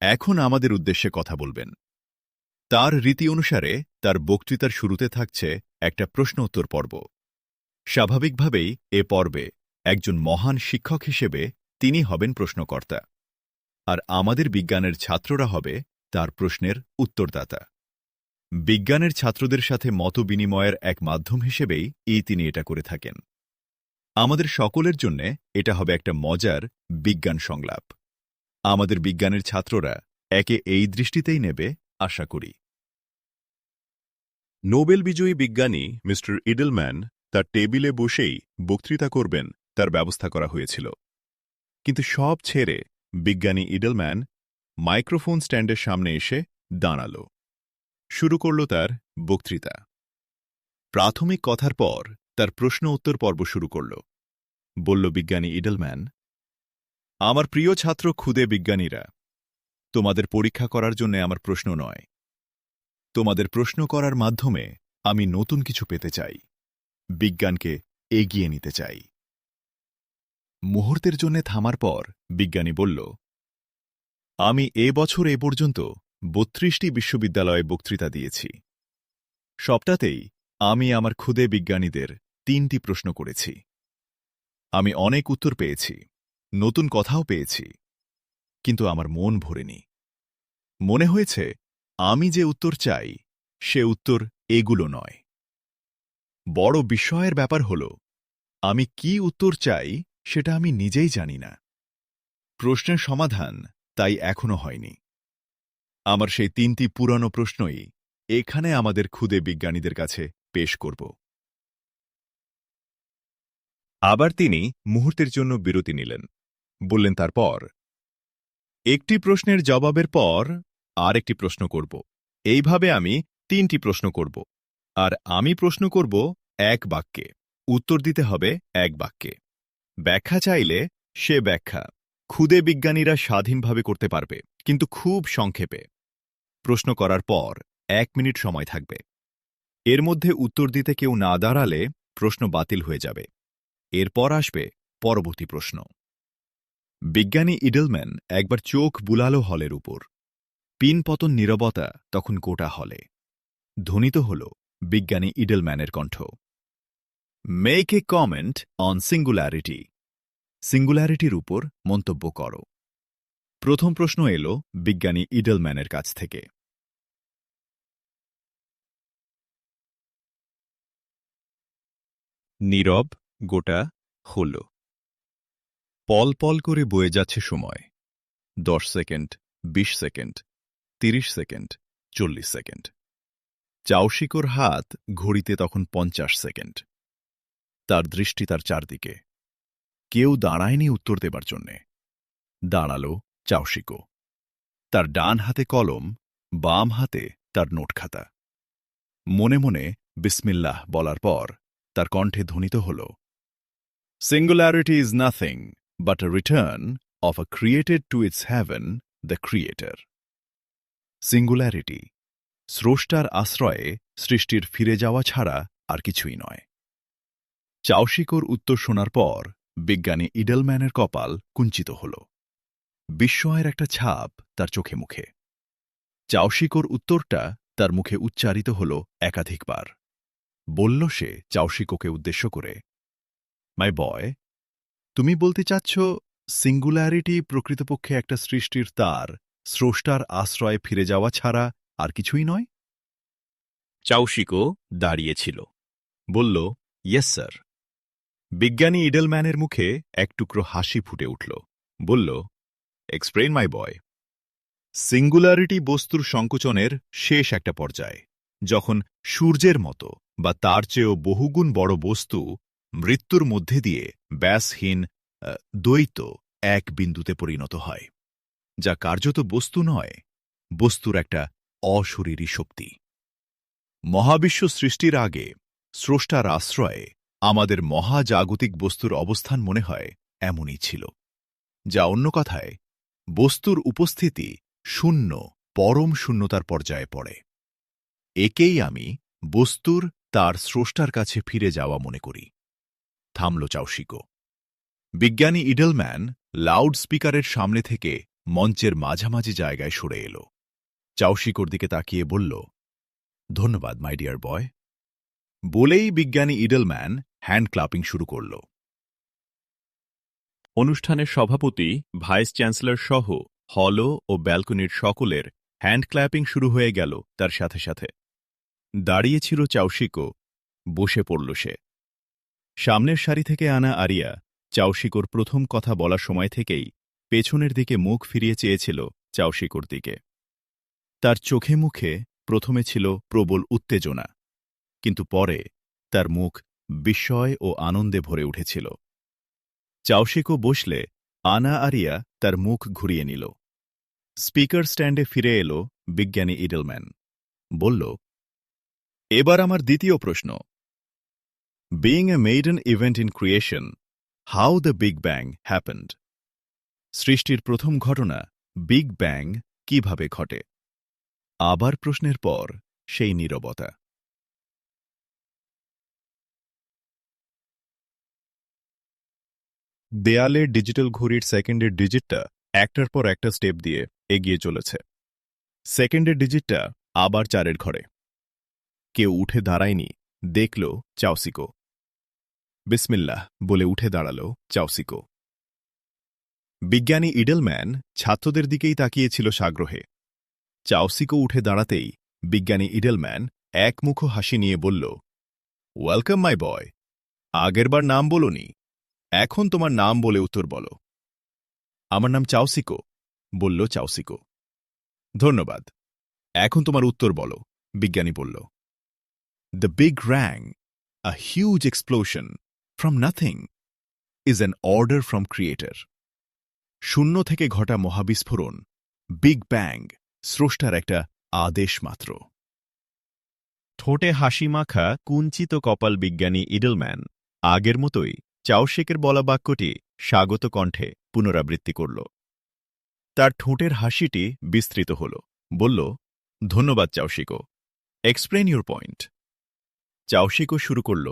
এখন আমাদের উদ্দেশ্যে কথা বলবেন। তার রীতি অনুসারে তার বক্তৃতার শুরুতে থাকছে একটা প্রশ্ন উত্তর পর্ব। স্বাভাবিকভাবেই এ পর্বে একজন মহান শিক্ষক হিসেবে তিনি হবেন প্রশ্নকর্তা, আর আমাদের বিজ্ঞানের ছাত্ররা হবে তার প্রশ্নের উত্তরদাতা। বিজ্ঞানের ছাত্রদের সাথে মত বিনিময়ের এক মাধ্যম হিসেবেই তিনি এটা করে থাকেন। আমাদের সকলের জন্যে এটা হবে একটা মজার বিজ্ঞান সংলাপ। আমাদের বিজ্ঞানের ছাত্ররা একে এই দৃষ্টিতেই নেবে আশা করি। নোবেল বিজয়ী বিজ্ঞানী মিস্টার ইডেলম্যান তার টেবিলে বসেই বক্তৃতা করবেন তার ব্যবস্থা করা হয়েছিল। কিন্তু সব ছেড়ে বিজ্ঞানী ইডেলম্যান মাইক্রোফোন স্ট্যান্ডের সামনে এসে দাঁড়াল। শুরু করল তার বক্তৃতা। প্রাথমিক কথার পর তার প্রশ্ন উত্তর পর্ব শুরু করল। বলল বিজ্ঞানী ইডেলম্যান, আমার প্রিয় ছাত্র ক্ষুদে বিজ্ঞানীরা, তোমাদের পরীক্ষা করার জন্য আমার প্রশ্ন নয়, তোমাদের প্রশ্ন করার মাধ্যমে আমি নতুন কিছু পেতে চাই, বিজ্ঞানকে এগিয়ে নিতে চাই। মুহূর্তের জন্য থামার পর বিজ্ঞানী বলল, আমি এ বছর এ পর্যন্ত 32টি বিশ্ববিদ্যালয়ে বক্তৃতা দিয়েছি। সবটাতেই আমি আমার ক্ষুদে বিজ্ঞানীদের 3টি প্রশ্ন করেছি। আমি অনেক উত্তর পেয়েছি, নতুন কথাও পেয়েছি, কিন্তু আমার মন ভরেনি। মনে হয়েছে আমি যে উত্তর চাই সে উত্তর এগুলো নয়। বড় বিস্ময়ের ব্যাপার হল, আমি কি উত্তর চাই সেটা আমি নিজেই জানি না। প্রশ্নের সমাধান তাই এখনো হয়নি। আমার সেই 3টি পুরানো প্রশ্নই এখানে আমাদের ক্ষুদে বিজ্ঞানীদের কাছে পেশ করব। আবার তিনি মুহূর্তের জন্য বিরতি নিলেন। বললেন তারপর, একটি প্রশ্নের জবাবের পর আর একটি প্রশ্ন করব। এইভাবে আমি 3টি প্রশ্ন করব, আর আমি প্রশ্ন করব এক বাক্যে, উত্তর দিতে হবে এক বাক্যে। ব্যাখ্যা চাইলে সে ব্যাখ্যা ক্ষুদে বিজ্ঞানীরা স্বাধীনভাবে করতে পারবে, কিন্তু খুব সংক্ষেপে। প্রশ্ন করার পর 1 মিনিট সময় থাকবে। এর মধ্যে উত্তর দিতে কেউ না দাঁড়ালে প্রশ্ন বাতিল হয়ে যাবে। এরপর আসবে পরবর্তী প্রশ্ন। বিজ্ঞানী ইডেলম্যান একবার চোখ বুলালো হলের উপর। পিনপতন নীরবতা তখন গোটা হলে। ধ্বনিত হল বিজ্ঞানী ইডেলম্যানের কণ্ঠ, make a comment on singularity. সিঙ্গুলারিটির উপর মন্তব্য করো। প্রথম প্রশ্ন এলো বিজ্ঞানী ইডেলম্যানের কাছ থেকে। নীরব গোটা হল। পল পল করে বয়ে যাচ্ছে সময়। 10 সেকেন্ড, 20 সেকেন্ড, 30 সেকেন্ড, 40 সেকেন্ড। চাওশিকোর হাত ঘড়িতে তখন 50 সেকেন্ড। তার দৃষ্টি তার চারদিকে। কেউ দাঁড়ায়নি উত্তর দেবার জন্যে। দাঁড়ালো চাওশিকো। তার ডান হাতে কলম, বাম হাতে তার নোটখাতা। মনে মনে বিসমিল্লাহ বলার পর তার কণ্ঠে ধ্বনিত হল, singularity is nothing but a return of a created to its heaven, the creator. Singularity স্রষ্টার আশ্রয়ে সৃষ্টির ফিরে যাওয়া ছাড়া আর কিছুই নয়। চাওশিকোর উত্তর শোনার পর বিজ্ঞানী ইডেলম্যানের কপাল কুঞ্চিত হল। বিস্ময়ের একটা ছাপ তার চোখে মুখে। চাওশিকোর উত্তরটা তার মুখে উচ্চারিত হল একাধিকবার। বলল সে চাওশিকোকে উদ্দেশ্য করে, মাই বয়, তুমি বলতে চাচ্ছ সিঙ্গুলারিটি প্রকৃতপক্ষে একটা সৃষ্টির তার স্রষ্টার আশ্রয়ে ফিরে যাওয়া ছাড়া আর কিছুই নয়? চাওশিকো দাঁড়িয়েছিল। বলল, ইয়েস স্যার। বিজ্ঞানী ইডেলম্যানের মুখে এক টুকরো হাসি ফুটে উঠল। বলল, এক্সপ্লেইন মাই বয়। সিঙ্গুলারিটি বস্তুর সংকোচনের শেষ একটা পর্যায়, যখন সূর্যের মতো বা তার চেয়েও বহুগুণ বড় বস্তু মৃত্যুর মধ্যে দিয়ে ব্যাসহীন দ্বৈত এক বিন্দুতে পরিণত হয়, যা কার্যত বস্তু নয়, বস্তুর একটা অশরীরী শক্তি। মহাবিশ্ব সৃষ্টির আগে স্রষ্টার আশ্রয়ে আমাদের মহাজাগতিক বস্তুর অবস্থান মনে হয় এমনই ছিল, যা অন্য কথায় বস্তুর উপস্থিতি শূন্য, পরম শূন্যতার পর্যায়ে পড়ে। একেই আমি বস্তুর তার স্রষ্টার কাছে ফিরে যাওয়া মনে করি। থামল চাওশিকো। বিজ্ঞানী ইডেলম্যান লাউড স্পিকারের সামনে থেকে মঞ্চের মাঝামাঝি জায়গায় সরে এল। চাওশিকোর দিকে তাকিয়ে বলল, ধন্যবাদ মাই ডিয়ার বয়। বলেই বিজ্ঞানী ইডেলম্যান হ্যান্ড ক্লাপিং শুরু করল। অনুষ্ঠানের সভাপতি, ভাইস চ্যান্সেলর সহ হল ও ব্যালকনির সকলের হ্যান্ড ক্ল্যাপিং শুরু হয়ে গেল তার সাথে সাথে। দাঁড়িয়েছিল চাওশিকো, বসে পড়ল সে। সামনের সারি থেকে আনা আরিয়া চাওশিকোর প্রথম কথা বলার সময় থেকেই পেছনের দিকে মুখ ফিরিয়ে চেয়েছিল চাওশিকোর দিকে। তার চোখে মুখে প্রথমে ছিল প্রবল উত্তেজনা, কিন্তু পরে তার মুখ বিস্ময় ও আনন্দে ভরে উঠেছিল। চাওশিকো বসলে আনা আরিয়া তার মুখ ঘুরিয়ে নিল। স্পিকার স্ট্যান্ডে ফিরে এলো বিজ্ঞানী ইডেলম্যান। বলল, এবার আমার দ্বিতীয় প্রশ্ন। Being a maiden event in creation, how the big bang happened? সৃষ্টির প্রথম ঘটনা বিগ ব্যাং কিভাবে ঘটে? আবার প্রশ্নের পর সেই নীরবতা। দেয়ালের ডিজিটাল ঘড়ির সেকেন্ডের ডিজিটটা একটার পর একটা স্টেপ দিয়ে এগিয়ে চলেছে। সেকেন্ডের ডিজিটটা আবার 4-এর ঘরে। কেউ উঠে দাঁড়ায়নি, দেখল চাওশিকো। বিসমিল্লাহ বলে উঠে দাঁড়াল চাওশিকো। বিজ্ঞানী ইডেলম্যান ছাত্রদের দিকেই তাকিয়েছিল সাগ্রহে। চাওশিকো উঠে দাঁড়াতেই বিজ্ঞানী ইডেলম্যান একমুখো হাসি নিয়ে বলল, ওয়েলকাম মাই বয়। আগেরবার নাম বলোনি, এখন তোমার নাম বলে উত্তর বলো। আমার নাম চাওশিকো, বলল চাওশিকো। ধন্যবাদ। এখন তোমার উত্তর বলো, বিজ্ঞানী বলল। The big rang, a huge explosion from nothing, is an order from creator. শূন্য থেকে ঘটা মহাবিস্ফোরণ, বিগ ব্যাং, স্রষ্টার একটা আদেশ মাত্র। ঠোঁটে হাসি মাখা কুঞ্চিত কপাল বিজ্ঞানী ইডেলম্যান আগের মতোই চাওশিকের বলা বাক্যটি স্বাগত কণ্ঠে পুনরাবৃত্তি করল। তার ঠোঁটের হাসিটি বিস্তৃত হল। বলল, ধন্যবাদ চাওশিকো। Explain your point. চাওশিকো শুরু করল,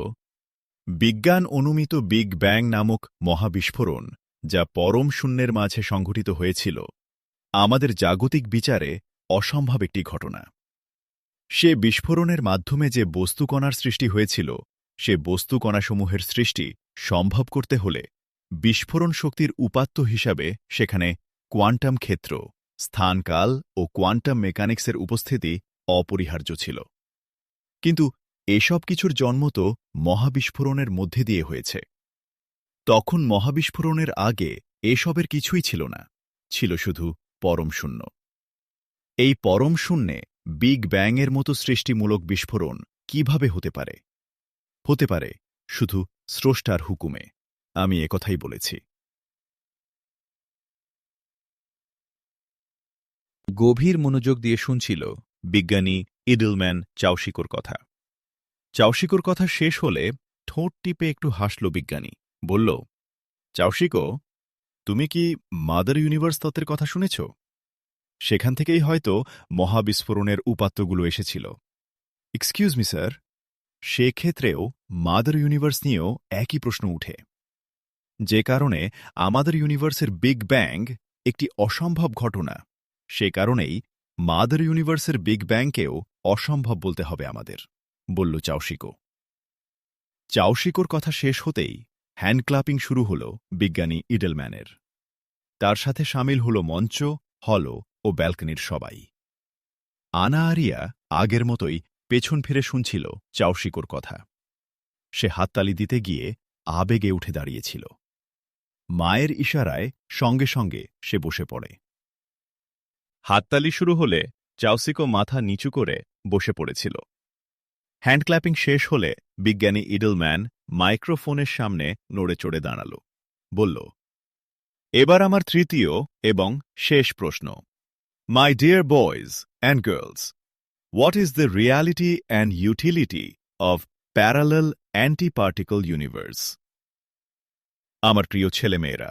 বিজ্ঞান অনুমিত বিগ ব্যাং নামক মহাবিস্ফোরণ, যা পরম শূন্যের মাঝে সংঘটিত হয়েছিল, আমাদের জাগতিক বিচারে অসম্ভব একটি ঘটনা। সে বিস্ফোরণের মাধ্যমে যে বস্তুকণার সৃষ্টি হয়েছিল, সে বস্তুকণাসমূহের সৃষ্টি সম্ভব করতে হলে বিস্ফোরণ শক্তির উপাত্ত হিসাবে সেখানে কোয়ান্টাম ক্ষেত্র, স্থানকাল ও কোয়ান্টাম মেকানিক্সের উপস্থিতি অপরিহার্য ছিল। কিন্তু এসব কিছুর জন্ম তো মহাবিস্ফোরণের মধ্যে দিয়ে হয়েছে। তখন মহাবিস্ফোরণের আগে এসবের কিছুই ছিল না। ছিল শুধু পরম শূন্য। এই পরম শূন্যে বিগ ব্যাংয়ের মতো সৃষ্টিমূলক বিস্ফোরণ কিভাবে হতে পারে? হতে পারে শুধু স্রষ্টার হুকুমে। আমি একথাই বলেছি। গভীর মনোযোগ দিয়ে শুনছিল বিজ্ঞানী ইডলম্যান চাওশিকোর কথা। চাওশিকোর কথা শেষ হলে ঠোঁট টিপে একটু হাসল বিজ্ঞানী। বলল, চাওশিকো, তুমি কি মাদার ইউনিভার্স তত্ত্বের কথা শুনেছ? সেখান থেকেই হয়তো মহাবিস্ফোরণের উপাত্তগুলো এসেছিল। এক্সকিউজ মি স্যার, সেক্ষেত্রেও মাদার ইউনিভার্স নিয়েও একই প্রশ্ন উঠে। যে কারণে আমাদের ইউনিভার্সের বিগ ব্যাং একটি অসম্ভব ঘটনা, সে কারণেই মাদার ইউনিভার্সের বিগ ব্যাংকেও অসম্ভব বলতে হবে আমাদের, বলল চাওশিকো। চাওশিকোর কথা শেষ হতেই হ্যান্ড ক্লাপিং শুরু হল বিজ্ঞানী ইডলম্যানের। তার সাথে সামিল হল মঞ্চ, হল ও ব্যালকনির সবাই। আনা আরিয়া আগের মতোই পেছন ফিরে শুনছিল চাওশিকোর কথা। সে হাততালি দিতে গিয়ে আবেগে উঠে দাঁড়িয়েছিল। মায়ের ইশারায় সঙ্গে সঙ্গে সে বসে পড়ে। হাততালি শুরু হলে চাওশিকো মাথা নিচু করে বসে পড়েছিল। হ্যান্ড ক্ল্যাপিং শেষ হলে বিজ্ঞানী ইডলম্যান মাইক্রোফোনের সামনে নড়ে চড়ে দাঁড়াল। বলল, এবার আমার তৃতীয় এবং শেষ প্রশ্ন। My dear boys and girls, what is the reality and utility of parallel antiparticle universe? আমার প্রিয় ছেলেমেয়েরা,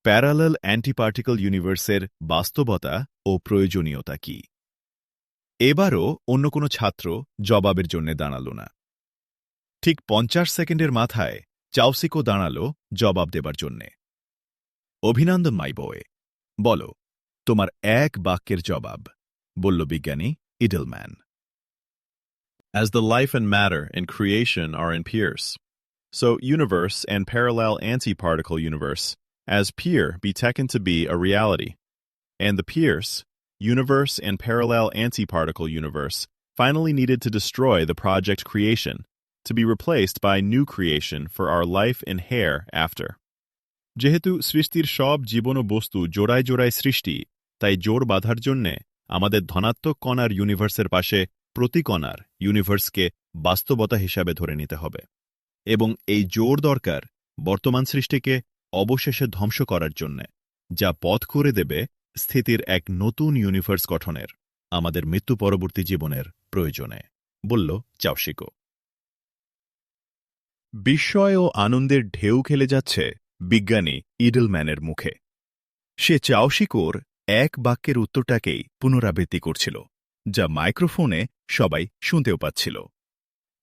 প্যারালাল অ্যান্টিপার্টিকল ইউনিভার্সের বাস্তবতা ও প্রয়োজনীয়তা কি? এবারও অন্য কোনো ছাত্র জবাবের জন্য দাঁড়াল না। ঠিক ৫০ সেকেন্ডের মাথায় চাওশিকো দাঁড়াল জবাব দেবার জন্যে। অভিনন্দন মাই বয়, বলো তোমার এক বাক্যের জবাব, বলল বিজ্ঞানী ইডলম্যান। As the life and matter in creation are in Pierce, so universe and parallel antiparticle universe as peer be taken to be a reality, and the Pierce, universe and parallel antiparticle universe finally needed to destroy the project creation to be replaced by new creation for our life in hair after. যেহেতু সৃষ্টির সব জীবন ও বস্তু জোড়ায় জোড়ায় সৃষ্টি, তাই জোড় বাঁধার জন্যে আমাদের ধনাত্মক কণার ইউনিভার্সের পাশে প্রতিকণার ইউনিভার্সকে বাস্তবতা হিসাবে ধরে নিতে হবে, এবং এই জোড় দরকার বর্তমান সৃষ্টিকে অবশেষে ধ্বংস করার জন্যে, যা পথ করে দেবে স্থিতির এক নতুন ইউনিভার্স গঠনের আমাদের মৃত্যু পরবর্তী জীবনের প্রয়োজনে, বলল চাওশিকো। বিস্ময় ও আনন্দের ঢেউ খেলে যাচ্ছে বিজ্ঞানী ইডলম্যানের মুখে। সে চাওশিকোর এক বাক্যের উত্তরটাকেই পুনরাবৃত্তি করছিল, যা মাইক্রোফোনে সবাই শুনতেও পাচ্ছিল।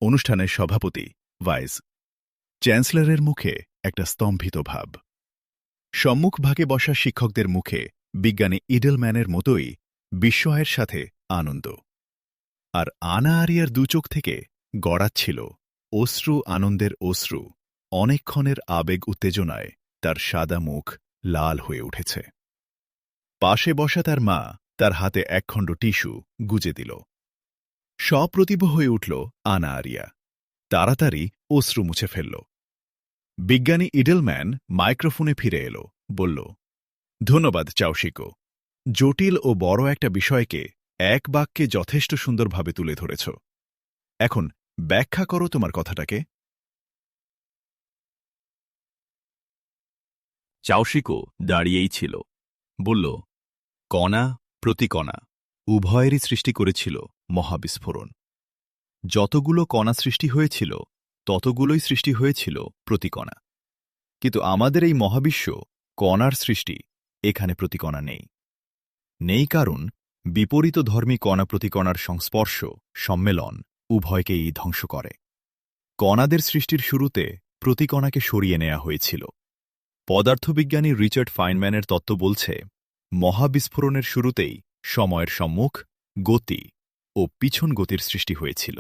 অনুষ্ঠানের সভাপতি ভাইস চ্যান্সেলরের মুখে একটা স্তম্ভিত ভাব। সম্মুখভাগে বসা শিক্ষকদের মুখে বিজ্ঞানী ইডলম্যানের মতোই বিস্ময়ের সাথে আনন্দ। আর আনা আরিয়ার দুচোখ থেকে গড়াচ্ছিল অশ্রু, আনন্দের অশ্রু। অনেকক্ষণের আবেগ উত্তেজনায় তার সাদা মুখ লাল হয়ে উঠেছে। পাশে বসা তার মা তার হাতে একখণ্ড টিস্যু গুজে দিল। সপ্রতিভ হয়ে উঠল আনা আরিয়া। তাড়াতাড়ি অশ্রু মুছে ফেলল। বিজ্ঞানী ইডলম্যান মাইক্রোফোনে ফিরে এল, বলল, ধন্যবাদ চাওশিকো, জটিল ও বড় একটা বিষয়কে এক বাক্যে যথেষ্ট সুন্দরভাবে তুলে ধরেছ। এখন ব্যাখ্যা করো তোমার কথাটাকে। চাওশিকো দাঁড়িয়েই ছিল। বলল, কণা প্রতিকণা উভয়েরই সৃষ্টি করেছিল মহাবিস্ফোরণ। যতগুলো কণা সৃষ্টি হয়েছিল ততগুলোই সৃষ্টি হয়েছিল প্রতিকণা। কিন্তু আমাদের এই মহাবিশ্ব কণার সৃষ্টি, এখানে প্রতিকণা নেই। নেই কারণ বিপরীত ধর্মী কণা প্রতিকণার সংস্পর্শ, সম্মেলন উভয়কেই ধ্বংস করে। কণাদের সৃষ্টির শুরুতে প্রতিকণাকে সরিয়ে নেওয়া হয়েছিল। পদার্থবিজ্ঞানী রিচার্ড ফাইনম্যানের তত্ত্ব বলছে, মহাবিস্ফোরণের শুরুতেই সময়ের সম্মুখ গতি ও পিছন গতির সৃষ্টি হয়েছিল।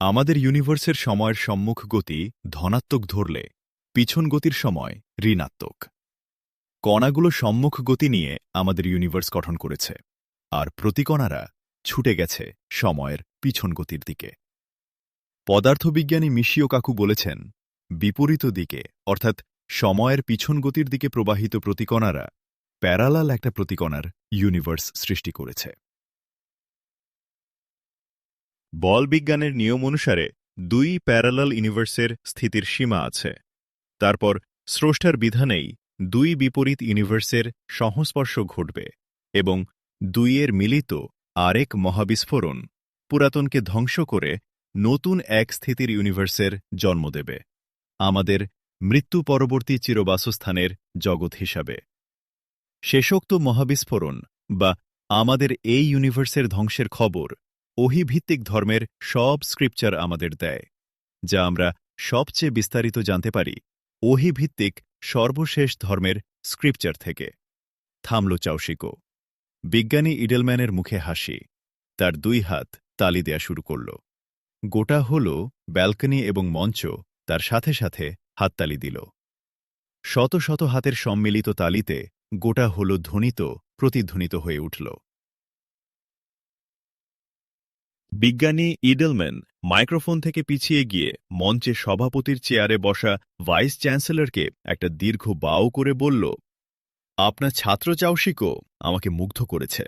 আমাদের ইউনিভার্সের সময়ের সম্মুখ গতি ধনাত্মক ধরলে পিছন গতির সময় ঋণাত্মক। কণাগুলো সম্মুখ গতি নিয়ে আমাদের ইউনিভার্স গঠন করেছে, আর প্রতিকণারা ছুটে গেছে সময়ের পিছন গতির দিকে। পদার্থবিজ্ঞানী মিশিও কাকু বলেছেন, বিপরীত দিকে অর্থাৎ সময়ের পিছন গতির দিকে প্রবাহিত প্রতিকণারা প্যারালাল একটা প্রতিকণার ইউনিভার্স সৃষ্টি করেছে। বল বিজ্ঞানের নিয়ম অনুসারে দুই প্যারালাল ইউনিভার্সের স্থিতির সীমা আছে। তারপর স্রষ্টার বিধানেই দুই বিপরীত ইউনিভার্সের সংস্পর্শ ঘটবে এবং দুইয়ের মিলিত আরেক মহাবিস্ফোরণ পুরাতনকে ধ্বংস করে নতুন এক স্থিতির ইউনিভার্সের জন্ম দেবে, আমাদের মৃত্যু পরবর্তী চিরবাসস্থানের জগৎ হিসাবে। শেষোক্ত মহাবিস্ফোরণ বা আমাদের এই ইউনিভার্সের ধ্বংসের খবর ওহীভিত্তিক ধর্মের সব স্ক্রিপচার আমাদের দেয়, যা আমরা সবচেয়ে বিস্তারিত জানতে পারি ওহীভিত্তিক সর্বশেষ ধর্মের স্ক্রিপচার থেকে। থামল চাউশিকো। বিজ্ঞানী ইডেলম্যানের মুখে হাসি। তার দুই হাত তালি দেয়া শুরু করল। গোটা হল ব্যালকনি এবং মঞ্চ তার সাথে সাথে হাততালি দিল। শত শত হাতের সম্মিলিত তালিতে গোটা হল ধ্বনিত প্রতিধ্বনিত হয়ে উঠল। বিজ্ঞানী ইডেলম্যান মাইক্রোফোন থেকে পিছিয়ে গিয়ে মঞ্চে সভাপতির চেয়ারে বসা ভাইস চ্যান্সেলরকে একটা দীর্ঘ বাও করে বলল, আপনার ছাত্র চাউশিকো আমাকে মুগ্ধ করেছে।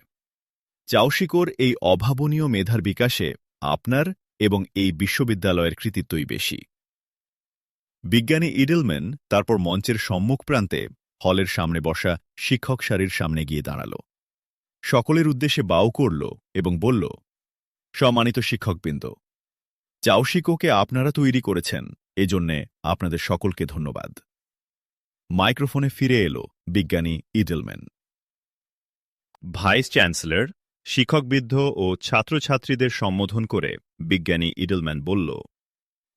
চাউশিকোর এই অভাবনীয় মেধার বিকাশে আপনার এবং এই বিশ্ববিদ্যালয়ের কৃতিত্বই বেশি। বিজ্ঞানী ইডেলম্যান তারপর মঞ্চের সম্মুখ প্রান্তে হলের সামনে বসা শিক্ষক সারির সামনে গিয়ে দাঁড়াল। সকলের উদ্দেশ্যে বাও করল এবং বলল, সম্মানিত শিক্ষকবৃন্দ, চাউশিকোকে আপনারা তৈরি করেছেন, এজন্যে আপনাদের সকলকে ধন্যবাদ। মাইক্রোফোনে ফিরে এলো বিজ্ঞানী ইডেলম্যান। ভাইস চ্যান্সেলর, শিক্ষকবৃন্দ ও ছাত্রছাত্রীদের সম্বোধন করে বিজ্ঞানী ইডেলম্যান বলল,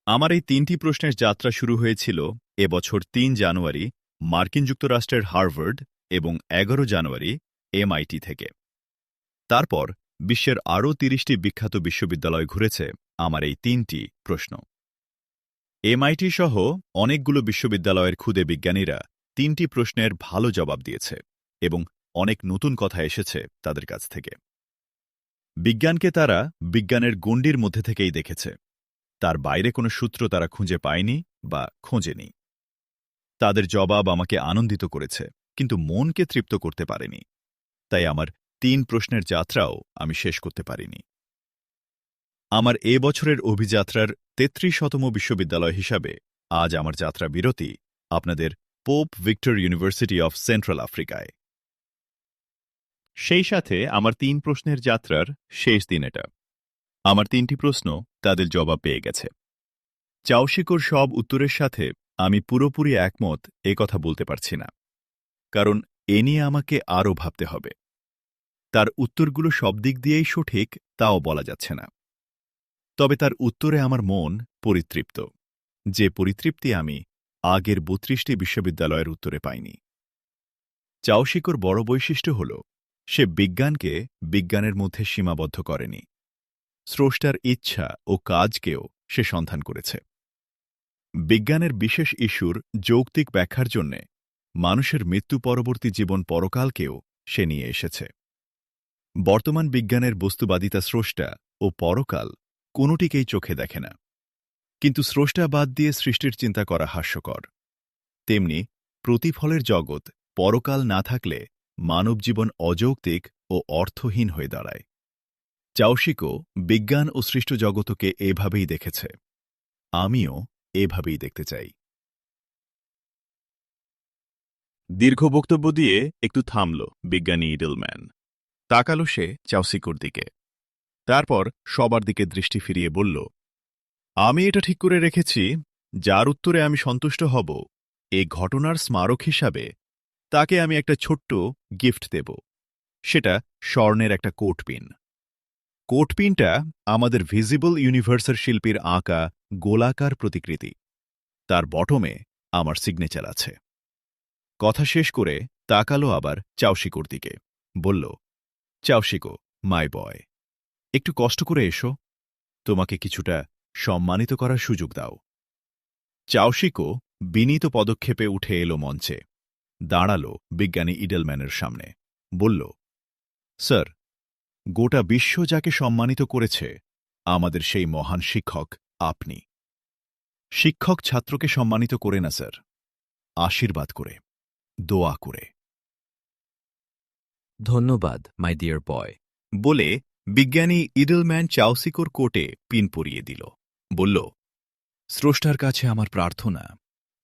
আমার এই 3টি প্রশ্নের যাত্রা শুরু হয়েছিল এবছর 3 জানুয়ারি মার্কিন যুক্তরাষ্ট্রের হার্ভার্ড এবং 11 জানুয়ারি MIT থেকে। তারপর বিশ্বের আরও 30টি বিখ্যাত বিশ্ববিদ্যালয় ঘুরেছে আমার এই 3টি প্রশ্ন। MIT সহ অনেকগুলো বিশ্ববিদ্যালয়ের ক্ষুদে বিজ্ঞানীরা 3টি প্রশ্নের ভালো জবাব দিয়েছে এবং অনেক নতুন কথা এসেছে তাদের কাছ থেকে। বিজ্ঞানকে তারা বিজ্ঞানের গণ্ডির মধ্যে থেকেই দেখেছে, তার বাইরে কোনো সূত্র তারা খুঁজে পায়নি বা খোঁজেনি। তাদের জবাব আমাকে আনন্দিত করেছে, কিন্তু মনকে তৃপ্ত করতে পারেনি। তাই আমার 3 প্রশ্নের যাত্রাও আমি শেষ করতে পারিনি। আমার এ বছরের অভিযাত্রার 33শতম বিশ্ববিদ্যালয় হিসাবে আজ আমার যাত্রা বিরতি আপনাদের pope Victor university of central আফ্রিকায়। সেই সাথে আমার 3 প্রশ্নের যাত্রার শেষ দিন এটা। আমার 3টি প্রশ্ন তাদের জবাব পেয়ে গেছে। চাউশিকোর সব উত্তরের সাথে আমি পুরোপুরি একমত এ কথা বলতে পারছি না, কারণ এ নিয়ে আমাকে আরও ভাবতে হবে। তার উত্তরগুলো সব দিক দিয়েই সঠিক তাও বলা যাচ্ছে না, তবে তার উত্তরে আমার মন পরিতৃপ্ত, যে পরিতৃপ্তি আমি আগের 32টি বিশ্ববিদ্যালয়ের উত্তরে পাইনি। চাউশিকোর বড় বৈশিষ্ট্য হল সে বিজ্ঞানকে বিজ্ঞানের মধ্যে সীমাবদ্ধ করেনি, স্রষ্টার ইচ্ছা ও কাজকেও সে সন্ধান করেছে। বিজ্ঞানের বিশেষ ইস্যুর যৌক্তিক ব্যাখ্যার জন্যে মানুষের মৃত্যু পরবর্তী জীবন পরকালকেও সে নিয়ে এসেছে। বর্তমান বিজ্ঞানের বস্তুবাদিতা স্রষ্টা ও পরকাল কোনোটিকেই চোখে দেখে না, কিন্তু স্রষ্টা বাদ দিয়ে সৃষ্টির চিন্তা করা হাস্যকর। তেমনি প্রতিফলের জগৎ পরকাল না থাকলে মানবজীবন অযৌক্তিক ও অর্থহীন হয়ে দাঁড়ায়। চাউশিকো বিজ্ঞান ও সৃষ্ট জগতকে এভাবেই দেখেছে, আমিও এভাবেই দেখতে চাই। দীর্ঘ বক্তব্য দিয়ে একটু থামল বিজ্ঞানী ইডেলম্যান। তাকালো সে চাউশিকোর দিকে। তারপর সবার দিকে দৃষ্টি ফিরিয়ে বলল, আমি এটা ঠিক করে রেখেছি, যার উত্তরে আমি সন্তুষ্ট হব এই ঘটনার স্মারক হিসাবে তাকে আমি একটা ছোট্ট গিফট দেব। সেটা স্বর্ণের একটা কোটপিন। কোটপিনটা আমাদের ভিজিবল ইউনিভার্সের শিল্পীর আঁকা গোলাকার প্রতিকৃতি। তার বটমে আমার সিগনেচার আছে। কথা শেষ করে তাকালো আবার চাউশিকোর দিকে, বলল, চাউশিকো মাই বয়, একটু কষ্ট করে এসো, তোমাকে কিছুটা সম্মানিত করার সুযোগ দাও। চাউশিকো বিনীত পদক্ষেপে উঠে এলো মঞ্চে, দাঁড়ালো বিজ্ঞানী ইডেলম্যানের সামনে, বলল, স্যার, গোটা বিশ্ব যাকে সম্মানিত করেছে আমাদের সেই মহান শিক্ষক আপনি। শিক্ষক ছাত্রকে সম্মানিত করে না স্যার, আশীর্বাদ করে, দোয়া করে। ধন্যবাদ মাই ডিয়ার বয়। বলে বিজ্ঞানী ইডলম্যান চাউসিকোর কোটে পিন পরিয়ে দিল। বলল, স্রষ্টার কাছে আমার প্রার্থনা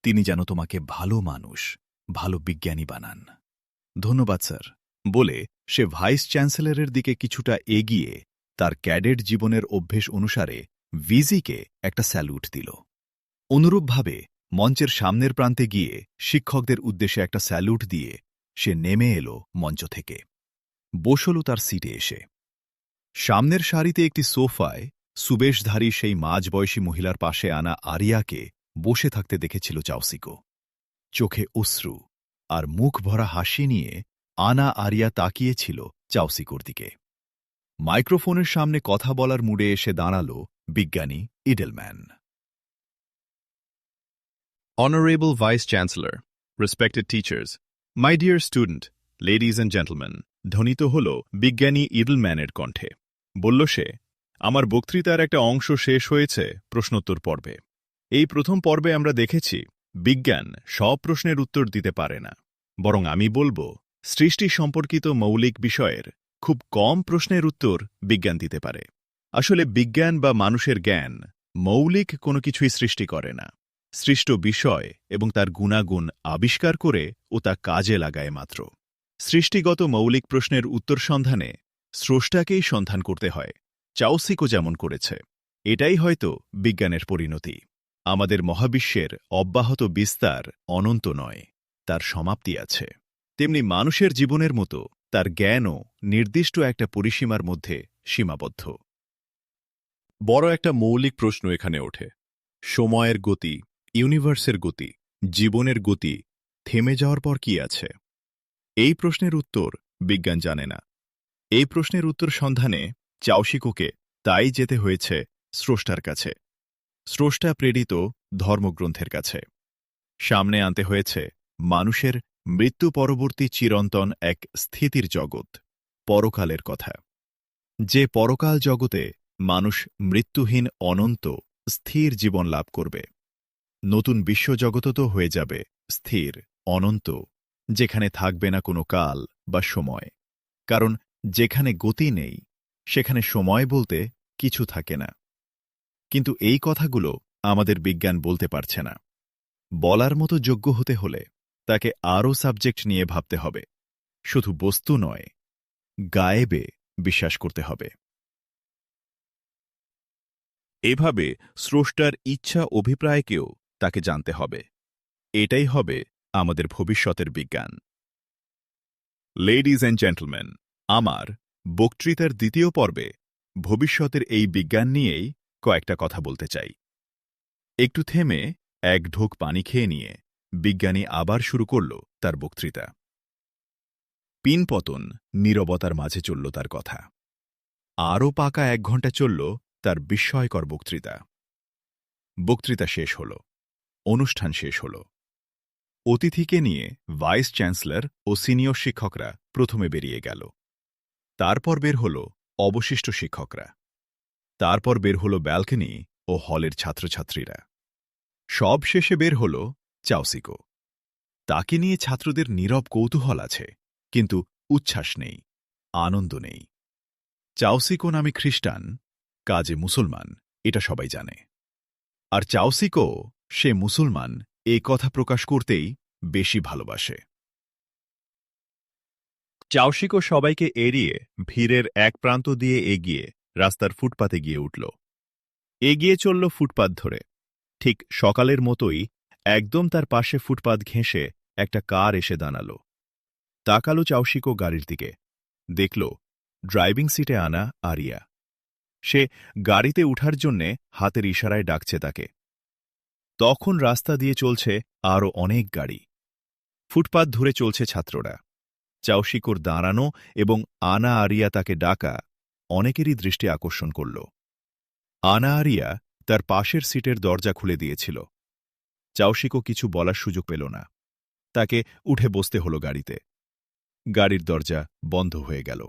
তিনি যেন তোমাকে ভালো মানুষ, ভালো বিজ্ঞানী বানান। ধন্যবাদ স্যার বলে সে ভাইস চ্যান্সেলরের দিকে কিছুটা এগিয়ে তার ক্যাডেট জীবনের অভ্যেস অনুসারে ভিজিকে একটা স্যালুট দিল। অনুরূপভাবে মঞ্চের সামনের প্রান্তে গিয়ে শিক্ষকদের উদ্দেশ্যে একটা স্যালুট দিয়ে সে নেমে এলো মঞ্চ থেকে। বসল তার সিটে এসে। সামনের সারিতে একটি সোফায় সুবেশধারী সেই মাঝবয়সী মহিলার পাশে আনা আরিয়াকে বসে থাকতে দেখেছিল চাউসিকো। চোখে অশ্রু আর মুখ ভরা হাসি নিয়ে আনা আরিয়া তাকিয়েছিল চাউসিকোর দিকে। মাইক্রোফোনের সামনে কথা বলার মুডে এসে দাঁড়াল বিজ্ঞানী ইডলম্যান। Honorable Vice Chancellor, respected teachers, my dear student, ladies and gentlemen, ধ্বনিত হল বিজ্ঞানী ইডলম্যানের কণ্ঠে। বলল সে, আমার বক্তৃতার একটা অংশ শেষ হয়েছে প্রশ্নোত্তর পর্বে। এই প্রথম পর্বে আমরা দেখেছি বিজ্ঞান সব প্রশ্নের উত্তর দিতে পারে না, বরং আমি বলবো সৃষ্টি সম্পর্কিত মৌলিক বিষয়ের খুব কম প্রশ্নের উত্তর বিজ্ঞান দিতে পারে। আসলে বিজ্ঞান বা মানুষের জ্ঞান মৌলিক কোনো কিছুই সৃষ্টি করে না, সৃষ্ট বিষয় এবং তার গুণাগুণ আবিষ্কার করে ও তা কাজে লাগায় মাত্র। সৃষ্টিগত মৌলিক প্রশ্নের উত্তর সন্ধানে স্রষ্টাকেই সন্ধান করতে হয়, চাউসিকো যেমন করেছে। এটাই হয়তো বিজ্ঞানের পরিণতি। আমাদের মহাবিশ্বের অব্যাহত বিস্তার অনন্ত নয়, তার সমাপ্তি আছে। তেমনি মানুষের জীবনের মতো তার জ্ঞানও নির্দিষ্ট একটা পরিসীমার মধ্যে সীমাবদ্ধ। বড় একটা মৌলিক প্রশ্ন এখানে ওঠে, সময়ের গতি, ইউনিভার্সের গতি, জীবনের গতি থেমে যাওয়ার পর কি আছে? এই প্রশ্নের উত্তর বিজ্ঞান জানে না। এই প্রশ্নের উত্তর সন্ধানে চাউসিকোকে তাই যেতে হয়েছে স্রষ্টার কাছে, স্রষ্টা প্রেরিত ধর্মগ্রন্থের কাছে। সামনে আনতে হয়েছে মানুষের মৃত্যু পরবর্তী চিরন্তন এক স্থিতির জগৎ, পরকালের কথা। যে পরকাল জগতে মানুষ মৃত্যুহীন অনন্ত স্থির জীবন লাভ করবে। নতুন বিশ্বজগৎ তো হয়ে যাবে স্থির, অনন্ত, যেখানে থাকবে না কোনো কাল বা সময়। কারণ যেখানে গতি নেই সেখানে সময় বলতে কিছু থাকে না। কিন্তু এই কথাগুলো আমাদের বিজ্ঞান বলতে পারছে না। বলার মতো যোগ্য হতে হলে তাকে আরও সাবজেক্ট নিয়ে ভাবতে হবে, শুধু বস্তু নয়, গায়েবে বিশ্বাস করতে হবে। এভাবে স্রষ্টার ইচ্ছা অভিপ্রায়কেও তাকে জানতে হবে। এটাই হবে আমাদের ভবিষ্যতের বিজ্ঞান। লেডিজ অ্যান্ড জেন্টলম্যান, আমার বক্তৃতার দ্বিতীয় পর্বে ভবিষ্যতের এই বিজ্ঞান নিয়েই কয়েকটা কথা বলতে চাই। একটু থেমে এক ঢোক পানি খেয়ে নিয়ে বিজ্ঞানী আবার শুরু করল তার বক্তৃতা। পিনপতন নীরবতার মাঝে চলল তার কথা। আরও পাকা 1 ঘণ্টা চলল তার বিস্ময়কর বক্তৃতা। বক্তৃতা শেষ হল, অনুষ্ঠান শেষ হল। অতিথিকে নিয়ে ভাইস চ্যান্সেলর ও সিনিয়র শিক্ষকরা প্রথমে বেরিয়ে গেল। তারপর বের হল অবশিষ্ট শিক্ষকরা। তারপর বের হল ব্যালকনি ও হলের ছাত্রছাত্রীরা। সব শেষে বের হল চাউসিকো। তাকে নিয়ে ছাত্রদের নীরব কৌতূহল আছে, কিন্তু উচ্ছ্বাস নেই, আনন্দ নেই। চাউসিকো নামে খ্রিস্টান, কাজে মুসলমান, এটা সবাই জানে। আর চাউসিকো সে মুসলমান এ কথা প্রকাশ করতেই বেশি ভালোবাসে। চাউসিকো সবাইকে এড়িয়ে ভিড়ের এক প্রান্ত দিয়ে এগিয়ে রাস্তার ফুটপাতে গিয়ে উঠল। এগিয়ে চলল ফুটপাত ধরে। ঠিক সকালের মতোই একদম তার পাশে ফুটপাত ঘেঁষে একটা কার এসে দাঁড়াল। তাকালো চাউসিকো গাড়ির দিকে, দেখল ড্রাইভিং সিটে আনা আরিয়া। সে গাড়িতে উঠার জন্যে হাতের ইশারায় ডাকছে তাকে। তখন রাস্তা দিয়ে চলছে আরও অনেক গাড়ি। ফুটপাত ধরে চলছে ছাত্ররা। চাউসিকোর দাঁড়ানো এবং আনা আরিয়া তাকে ডাকা অনেকেরই দৃষ্টি আকর্ষণ করল। আনা আরিয়া তার পাশের সিটের দরজা খুলে দিয়েছিল। চাউসিকো কিছু বলার সুযোগ পেল না। তাকে উঠে বসতে হল গাড়িতে। গাড়ির দরজা বন্ধ হয়ে গেল।